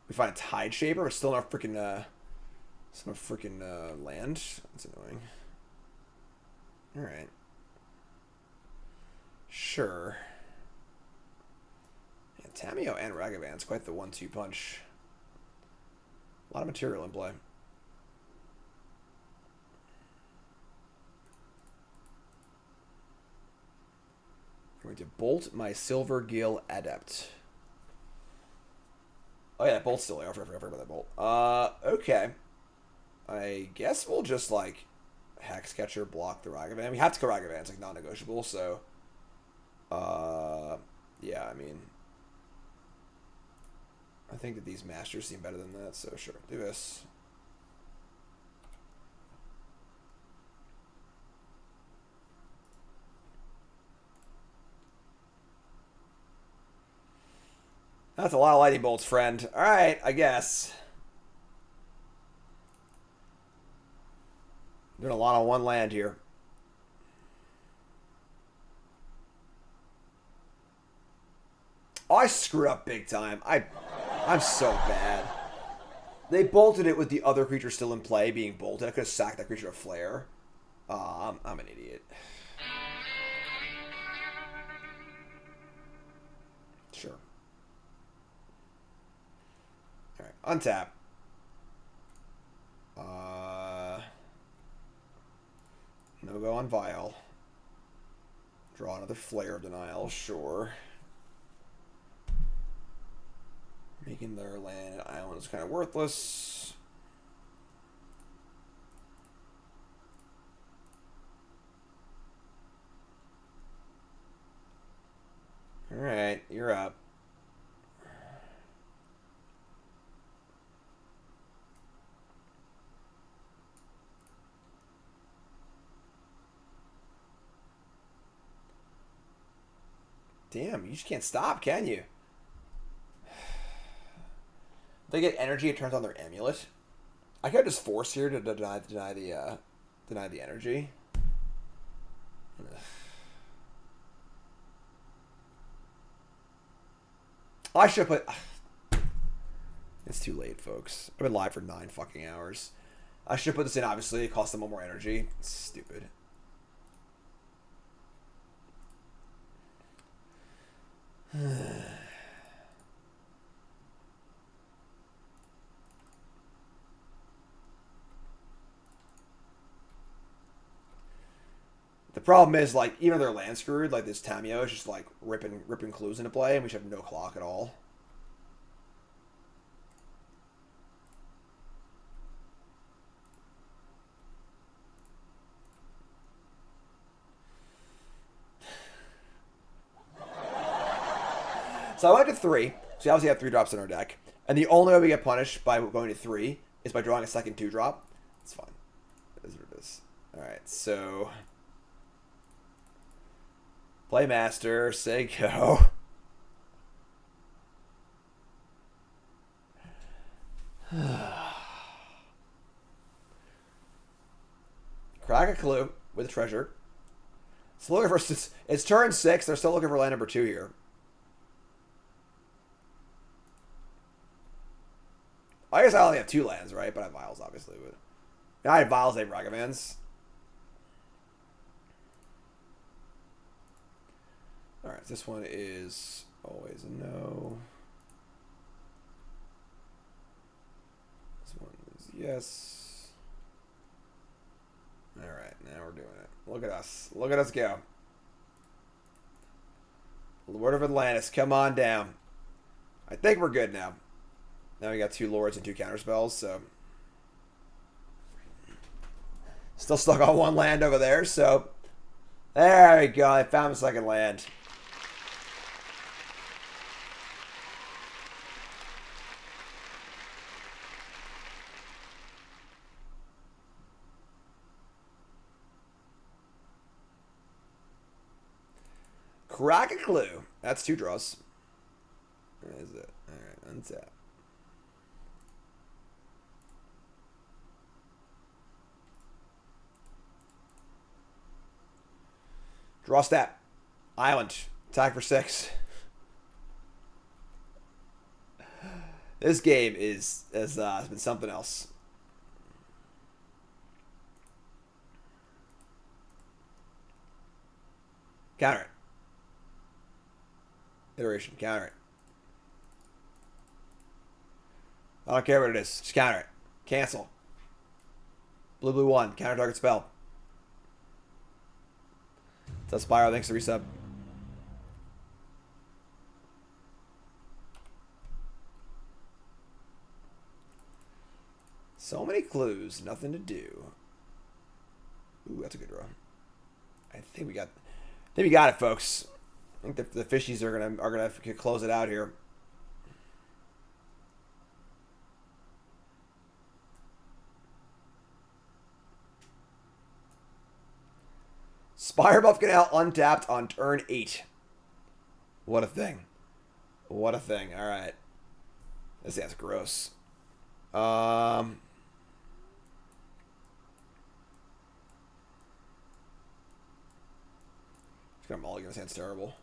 We find a Tide Shaper, but still not freaking land. That's annoying. Alright. Sure. Yeah, Tamiyo and Ragavan's quite the 1-2 punch. A lot of material in play. I'm going to bolt my Silver Gill Adept. Oh yeah, that bolt's still there. I forgot about that bolt. Okay. I guess we'll just like Hex Catcher, block the Ragavan. We have to go Ragavan. It's like non-negotiable. So, yeah. I mean, I think that these masters seem better than that. So sure, do this. That's a lot of lightning bolts, friend. All right, I guess. Doing a lot on 1 land here. Oh, I screwed up big time. I'm so bad. They bolted it with the other creature still in play being bolted. I could have sacked that creature to Flare. I'm an idiot. Sure. Alright, untap. No go on Vial. Draw another Flare of Denial, sure. Making their land and island is kind of worthless. Alright, you're up. Damn, you just can't stop, can you? If they get energy, it turns on their amulet. I could just force here to deny the energy. Ugh. I should put. It's too late, folks. I've been live for 9 fucking hours. I should put this in. Obviously, it costs them more energy. It's stupid. The problem is, like, even though they're land screwed, like this Tamiyo is just like ripping clues into play, and we should have no clock at all. So I went to 3. So we obviously have 3 drops in our deck. And the only way we get punished by going to 3 is by drawing a second 2-drop. It's fine. It is what it is. Alright, so... Playmaster, say go. Crack a clue with a treasure. Still looking for... It's turn 6. They're still looking for land number 2 here. I guess I only have 2 lands, right? But I have Vials, obviously. But I have Vials, they have Ragavans. Alright, this one is always a no. This one is yes. Alright, now we're doing it. Look at us. Look at us go. Lord of Atlantis, come on down. I think we're good now. Now we got 2 Lords and 2 counterspells, so... Still stuck on 1 land over there, so... There we go, I found the second land. Crack a clue. That's 2 draws. Where is it? Alright, untap. Draw stat. Island. Attack for 6. This game has been something else. Counter it. Iteration. Counter it. I don't care what it is. Just counter it. Cancel. Blue, blue 1. Counter target spell. That's Spyro. Thanks for the resub. So many clues. Nothing to do. Ooh, that's a good draw. I think we got it, folks. I think the fishies are gonna close it out here. Spire Buff Canal untapped on turn 8. What a thing. What a thing. Alright. This sounds gross. Just gonna mulligan. This sounds terrible.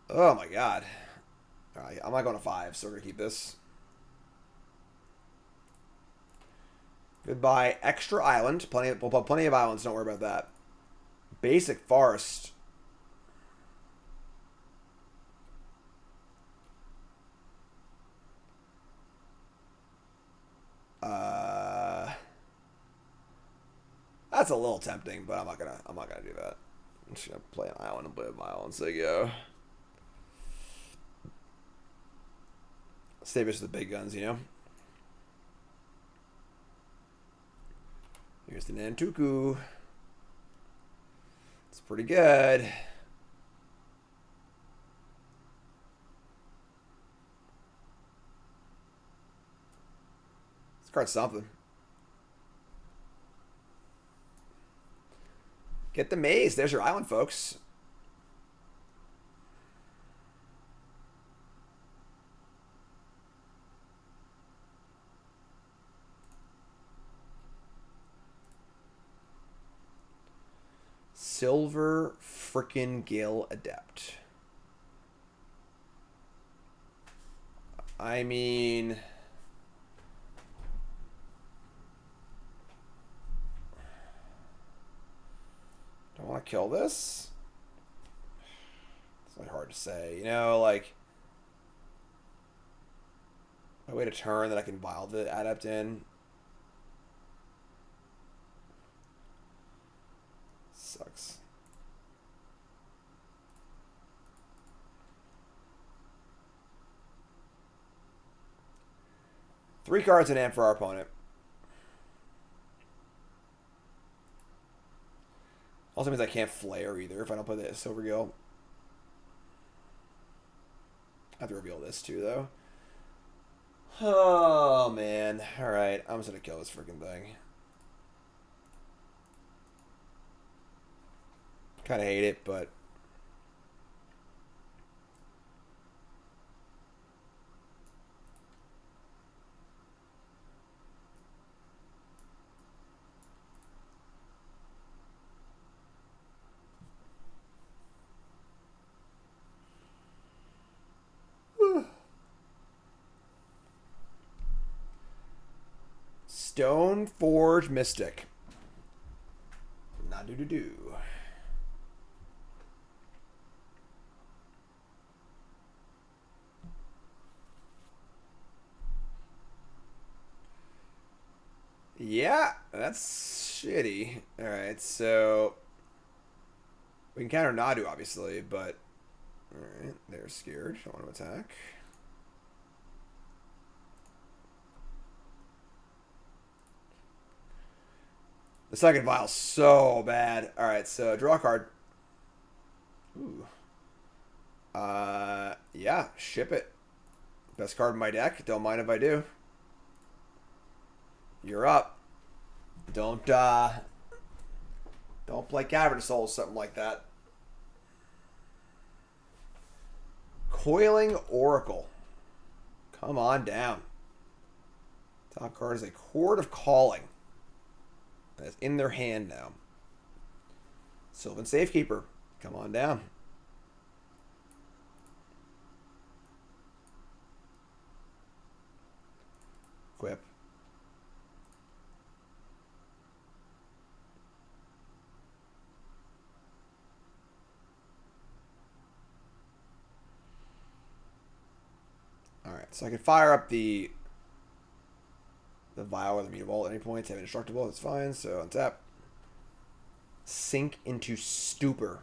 Oh my god. Alright, I'm not going to 5, so we're gonna keep this. Goodbye. Extra island. Plenty of islands. Don't worry about that. Basic forest. That's a little tempting, but I'm not gonna do that. I'm just gonna play an island and play an island. So go. Save us the big guns, you know. Here's the Nantuku. It's pretty good. This card's something. Get the maze. There's your island, folks. Silver frickin' Gale Adept. I mean... do I want to kill this? It's really hard to say. You know, like... I wait a turn that I can Wild the Adept in. Sucks. Three cards in hand for our opponent. Also means I can't flare either if I don't play the Silver Gill. have to reveal this too, though. Oh, man. Alright, I'm just gonna kill this freaking thing. Kind of hate it, but... Stoneforge Mystic. Nadu. Yeah, that's shitty. Alright, so... we can counter Nadu, obviously, but... Alright, they're scared. Don't want to attack. The second vial's so bad. Alright, so draw a card. Ooh. Yeah, ship it. Best card in my deck. Don't mind if I do. You're up. Don't play Cavern of Souls, something like that. Coiling Oracle. Come on down. Top card is a Chord of Calling. That's in their hand now. Sylvan Safekeeper. Come on down. Equip. Alright, so I can fire up the vial or the mutable at any point. Have indestructible, that's fine. So untap. Sink into Stupor.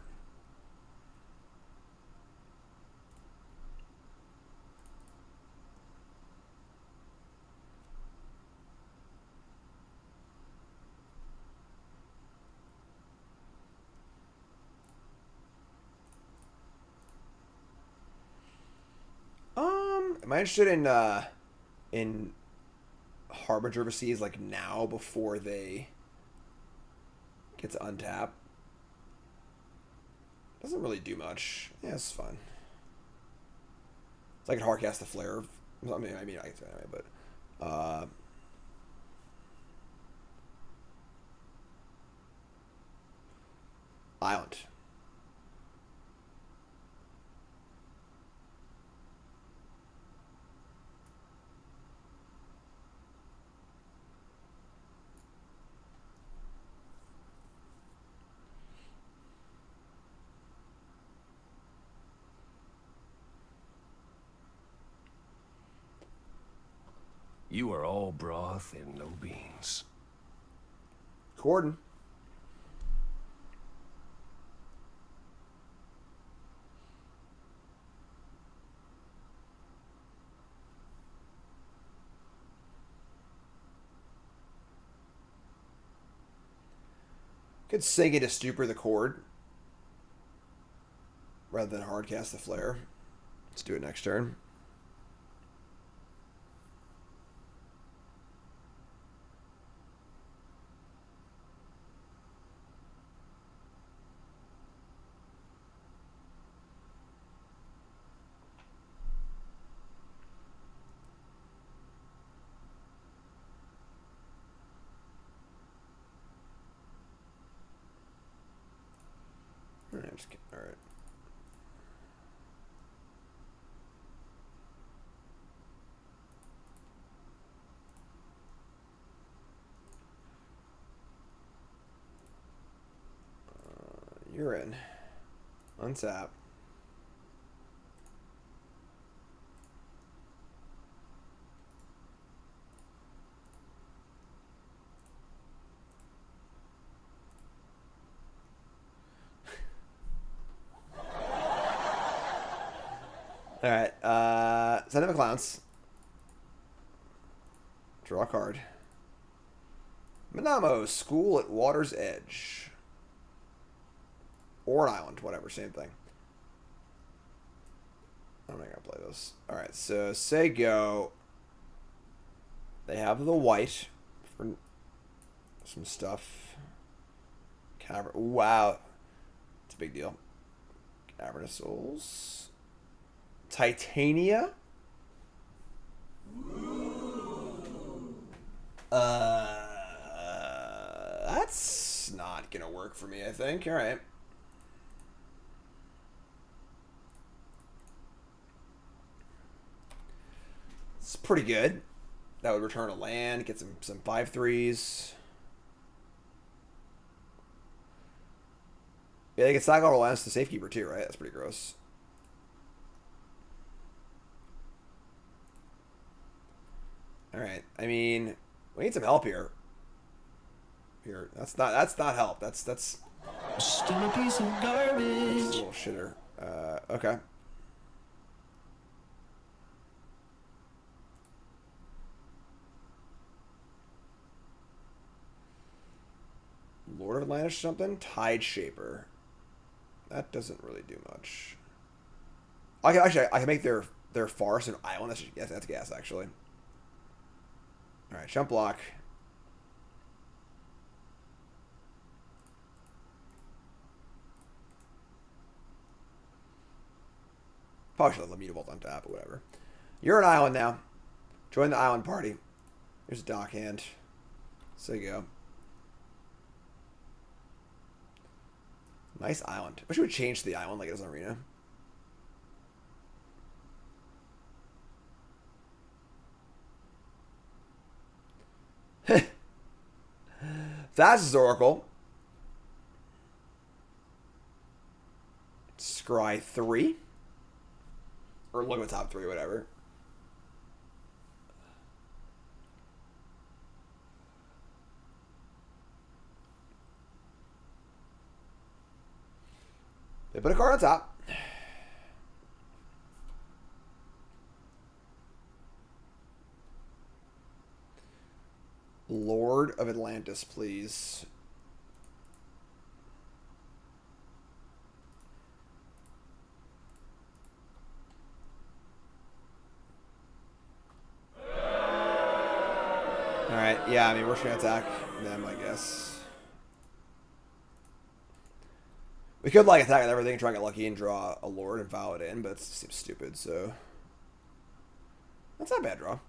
Am I interested in Harbinger of a Seas like now before they get to untap? Doesn't really do much. Yeah, it's fun. It's like a hard cast the flare. I mean, I can say anyway, but Island. You are all broth and no beans. Gordon. Could sink it to Stupor the Chord rather than hard cast the flare. Let's do it next turn. All right. You're in. Untap. Alright, Son of a Clowns. Draw a card. Manamo, School at Water's Edge. Or an island, whatever, same thing. I'm not gonna play this. All right, so say go. They have the white for some stuff. Wow, it's a big deal. Cavernous Souls, Titania. That's not gonna work for me, I think. All right. It's pretty good. That would return a land, get some 5/3s. Yeah, they can sack all the lands to Safekeeper too, right? That's pretty gross. All right. I mean, we need some help here. That's not help. That's Still a piece of a garbage. little shitter. Okay. Lord of Atlantis or something? Tide Shaper. That doesn't really do much. I can make their forest an island. That's gas, actually. Alright, jump block. Probably should have let me vault on tap, but whatever. You're an island now. Join the island party. Here's a dockhand. So you go. Nice island. I wish we would change to the island like it is on Arena. That's Oracle. Scry 3. Or look at the top 3, whatever. They put a card on top. Lord of Atlantis, please. Alright, yeah, I mean, we're just going to attack them, I guess. We could, like, attack with everything, try and get lucky and draw a Lord and file it in, but it seems stupid, so... That's not a bad draw.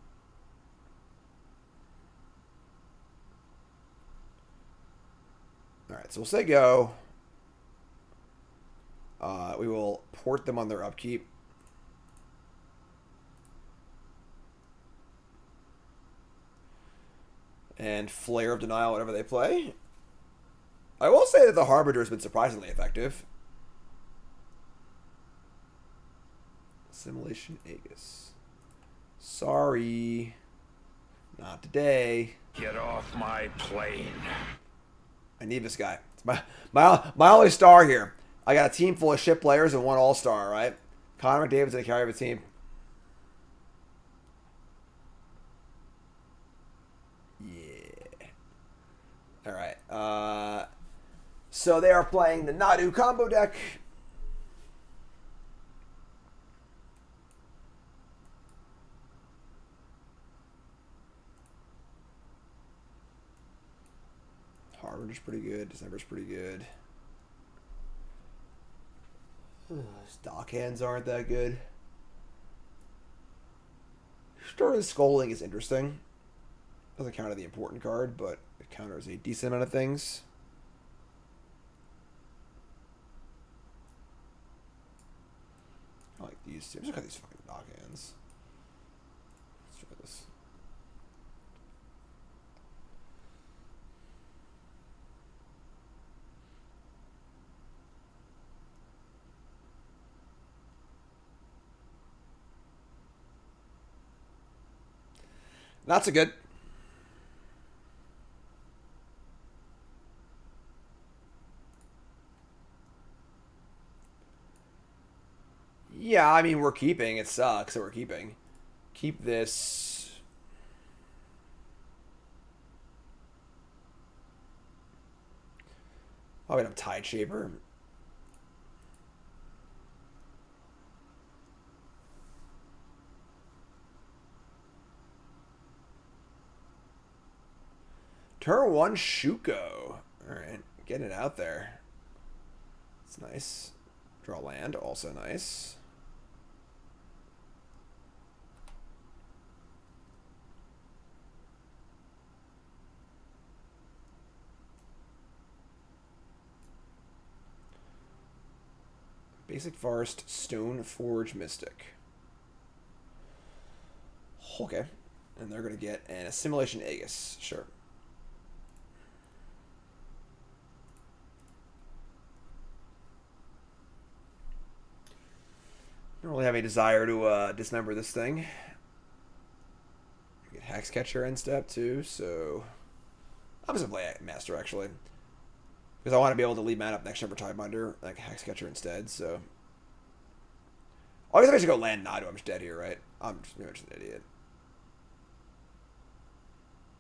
Alright, so we'll say go. We will port them on their upkeep. And Flare of Denial, whatever they play. I will say that the Harbinger has been surprisingly effective. Assimilation Aegis. Sorry. Not today. Get off my plane. I need this guy. It's my only star here. I got a team full of shit players and one all-star, right? Connor McDavid's the carry of a team. Yeah. All right. So they are playing the Nadu combo deck. Harvinger's pretty good. December's pretty good. Stock hands aren't that good. Starting Scolding is interesting. Doesn't counter the important card, but it counters a decent amount of things. I like these two. Look at these fucking dog hands. Let's try this. Not so good. Yeah, I mean, we're keeping. It sucks that we're keeping. Keep this. Oh, we have Tide Shaper. Turn 1 Shuko. Alright, getting it out there. It's nice. Draw land, also nice. Basic Forest, Stone Forge Mystic. Okay. And they're going to get an Assimilation Aegis. Sure. Don't really have a desire to dismember this thing. Get Hexcatcher in step too, so I'm just gonna play Master actually, because I want to be able to leave mana up next turn for Tidebinder, like Hexcatcher instead. So I guess if I should go land Nadu, I'm just dead here, right? I'm just pretty much an idiot.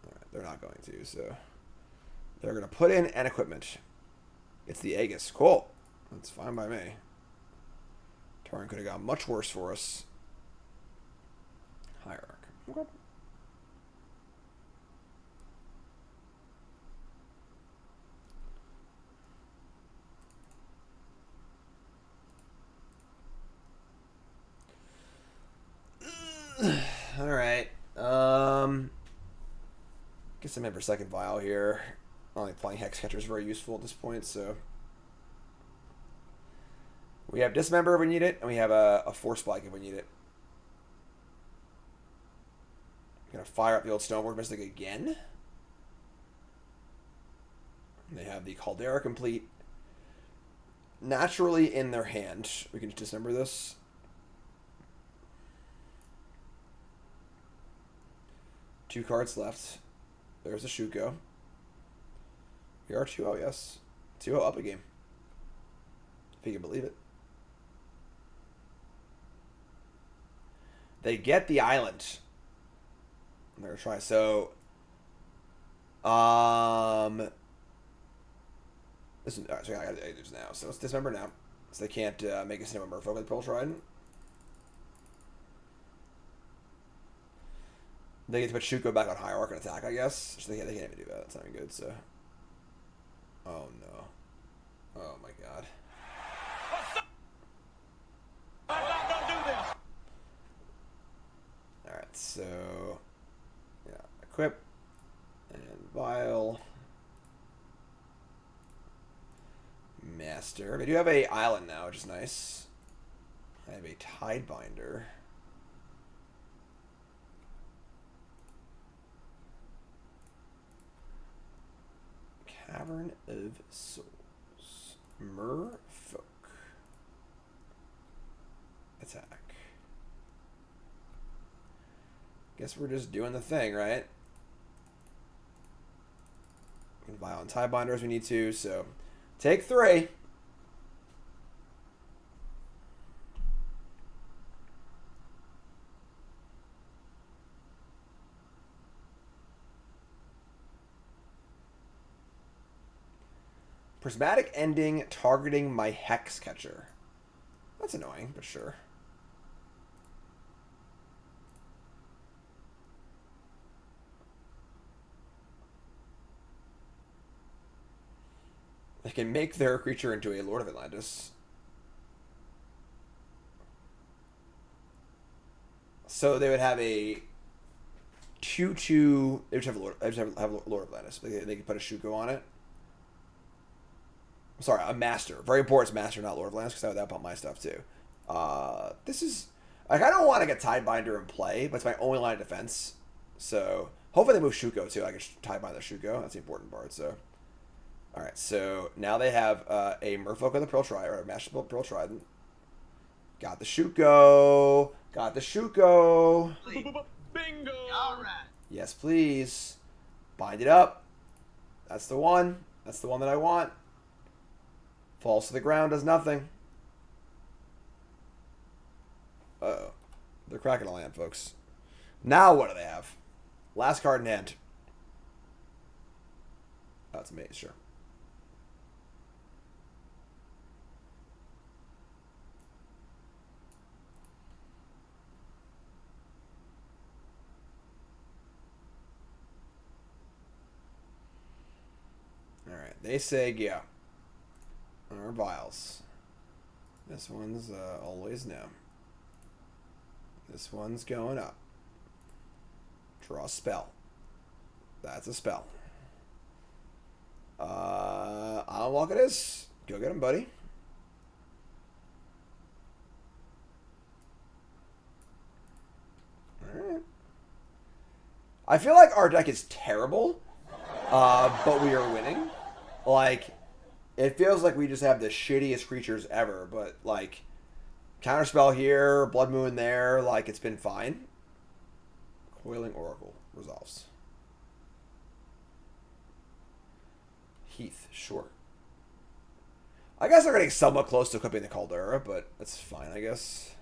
All right, they're not going to, so they're gonna put in an equipment. It's the Aegis. Cool. That's fine by me. Turn could have gone much worse for us. Hierarch. Okay. All right. Guess I'm in for second vial here. Only playing Hexcatcher is very useful at this point, so we have Dismember if we need it, and we have a Force Spike if we need it. Gonna fire up the old Stoneforge Mystic again. And they have the Caldera complete naturally in their hand. We can just Dismember this. Two cards left. There's a Shuko. We are 2-0, yes. 2-0 up a game. If you can believe it. They get the island. I'm gonna try. So, listen. All right, so I gotta do this now. So let's Dismember now, so they can't make us into a Merfolk with Pearl Trident. They get to put Shuko back on Hierarch and attack, I guess. So they can't even do that. That's not even good. So, oh no, oh my god. Alright, so yeah, equip and vial. Master. They do have a island now, which is nice. I have a Tidebinder. Cavern of Souls. Merfolk. Attack. Guess we're just doing the thing, right? We can buy on Tidebinder as we need to, so take 3. Prismatic Ending targeting my Hexcatcher. That's annoying, but sure. They can make their creature into a Lord of Atlantis. So they would have a 2/2. They would have Lord of Atlantis. They could put a Shuko on it. I'm sorry, a Master. Very important Master, not Lord of Atlantis, because I would that pump my stuff too. This is like, I don't want to get Tidebinder in play, but it's my only line of defense. So hopefully they move Shuko too. I can Tidebinder Shuko. That's the important part. So. Alright, so now they have a Merfolk with a Pearl Trident, or a Master Pearl Trident. Got the Shuko! Got the Shuko! Bingo! Alright. Yes, please. Bind it up. That's the one. That's the one that I want. Falls to the ground, does nothing. Uh-oh. They're cracking a land, folks. Now what do they have? Last card in hand. Oh, it's a maze, sure. They say go. Our vials. This one's always no. This one's going up. Draw a spell. That's a spell. I don't know what it is. Go get him, buddy. Alright. I feel like our deck is terrible, but we are winning. Like, it feels like we just have the shittiest creatures ever, but, like, Counterspell here, Blood Moon there, like, it's been fine. Coiling Oracle resolves. Heath, sure. I guess they're getting somewhat close to equipping the Caldera, but that's fine, I guess.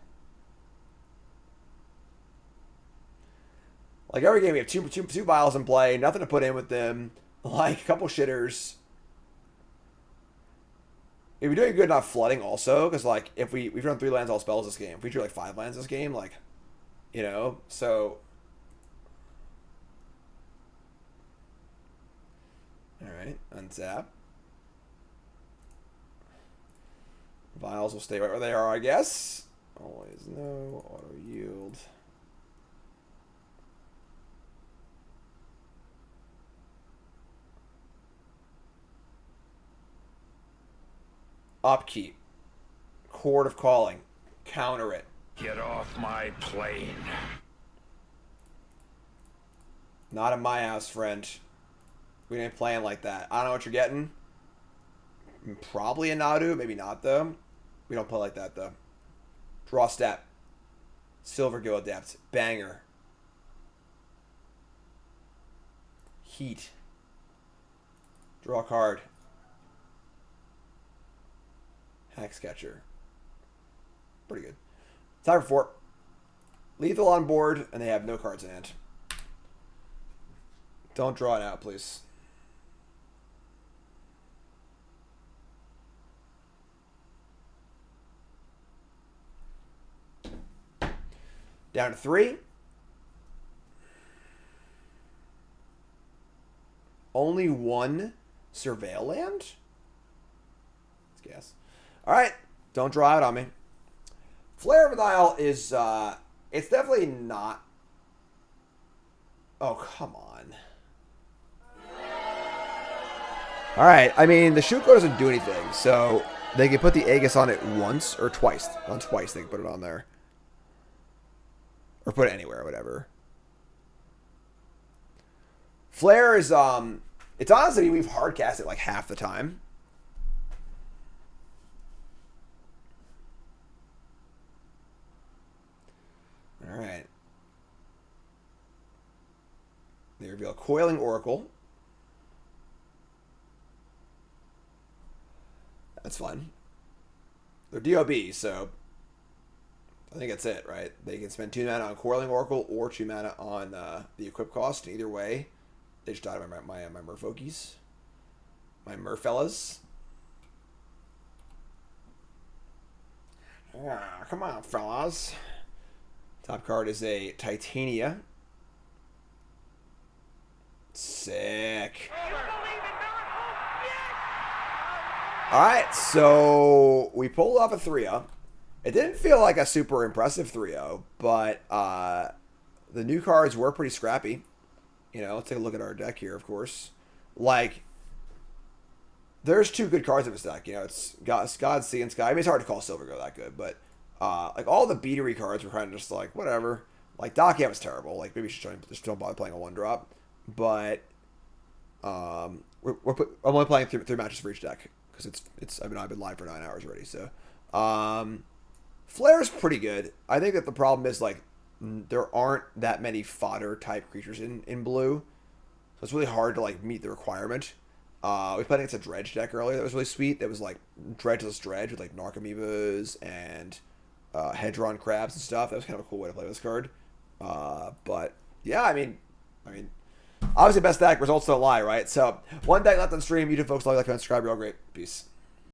Like, every game we have two vials in play, nothing to put in with them, like, a couple shitters. If we're doing good not flooding also, because, like, if we've run 3 lands all spells this game. If we drew, like, 5 lands this game, like, you know, so... Alright, untap. Vials will stay right where they are, I guess. Always no. Auto yield. Upkeep. Chord of Calling. Counter it. Get off my plane. Not in my house, friend. We ain't playing like that. I don't know what you're getting. Probably a Nadu. Maybe not, though. We don't play like that, though. Draw step. Silver Go Adept. Banger. Heat. Draw a card. Hexcatcher. Pretty good. Time for 4. Lethal on board, and they have no cards in hand. Don't draw it out, please. Down to 3. Only 1 Surveil land? Let's guess. Alright. Don't draw out on me. Flare of the Nile is, it's definitely not... Oh, come on. Alright, I mean, the shoot code doesn't do anything, so they can put the Aegis on it once or twice. On twice, they can put it on there. Or put it anywhere, whatever. Flare is, it's honestly, we've hard cast it like half the time. Alright. They reveal Coiling Oracle. That's fun. They're DOB, so I think that's it, right? They can spend 2 mana on Coiling Oracle or 2 mana on the equip cost. Either way, they just died my Merfolkies. My Merfellas. Ah, come on, fellas. Top card is a Titania. Sick. Alright, so we pulled off a 3-0. It didn't feel like a super impressive 3-0, but the new cards were pretty scrappy. You know, let's take a look at our deck here, of course. Like, there's 2 good cards in this deck. You know, it's God, Sea, and Sky. I mean, it's hard to call Silver Go that good, but like all the beatery cards were kind of just like, whatever. Like, Dokia was terrible. Like, maybe you should just don't bother playing a 1-drop. But I'm only playing 3 matches for each deck. Because I've been live for 9 hours already, so Flare's pretty good. I think that the problem is, like, there aren't that many fodder type creatures in blue, so it's really hard to, like, meet the requirement. We played against a dredge deck earlier that was really sweet. That was like dredgeless dredge with like Narcomoebas and Hedron crabs and stuff. That was kind of a cool way to play this card. But yeah, I mean obviously best deck, results don't lie, right? So one deck left on stream. You two folks like, comment, subscribe, you're all great. Peace.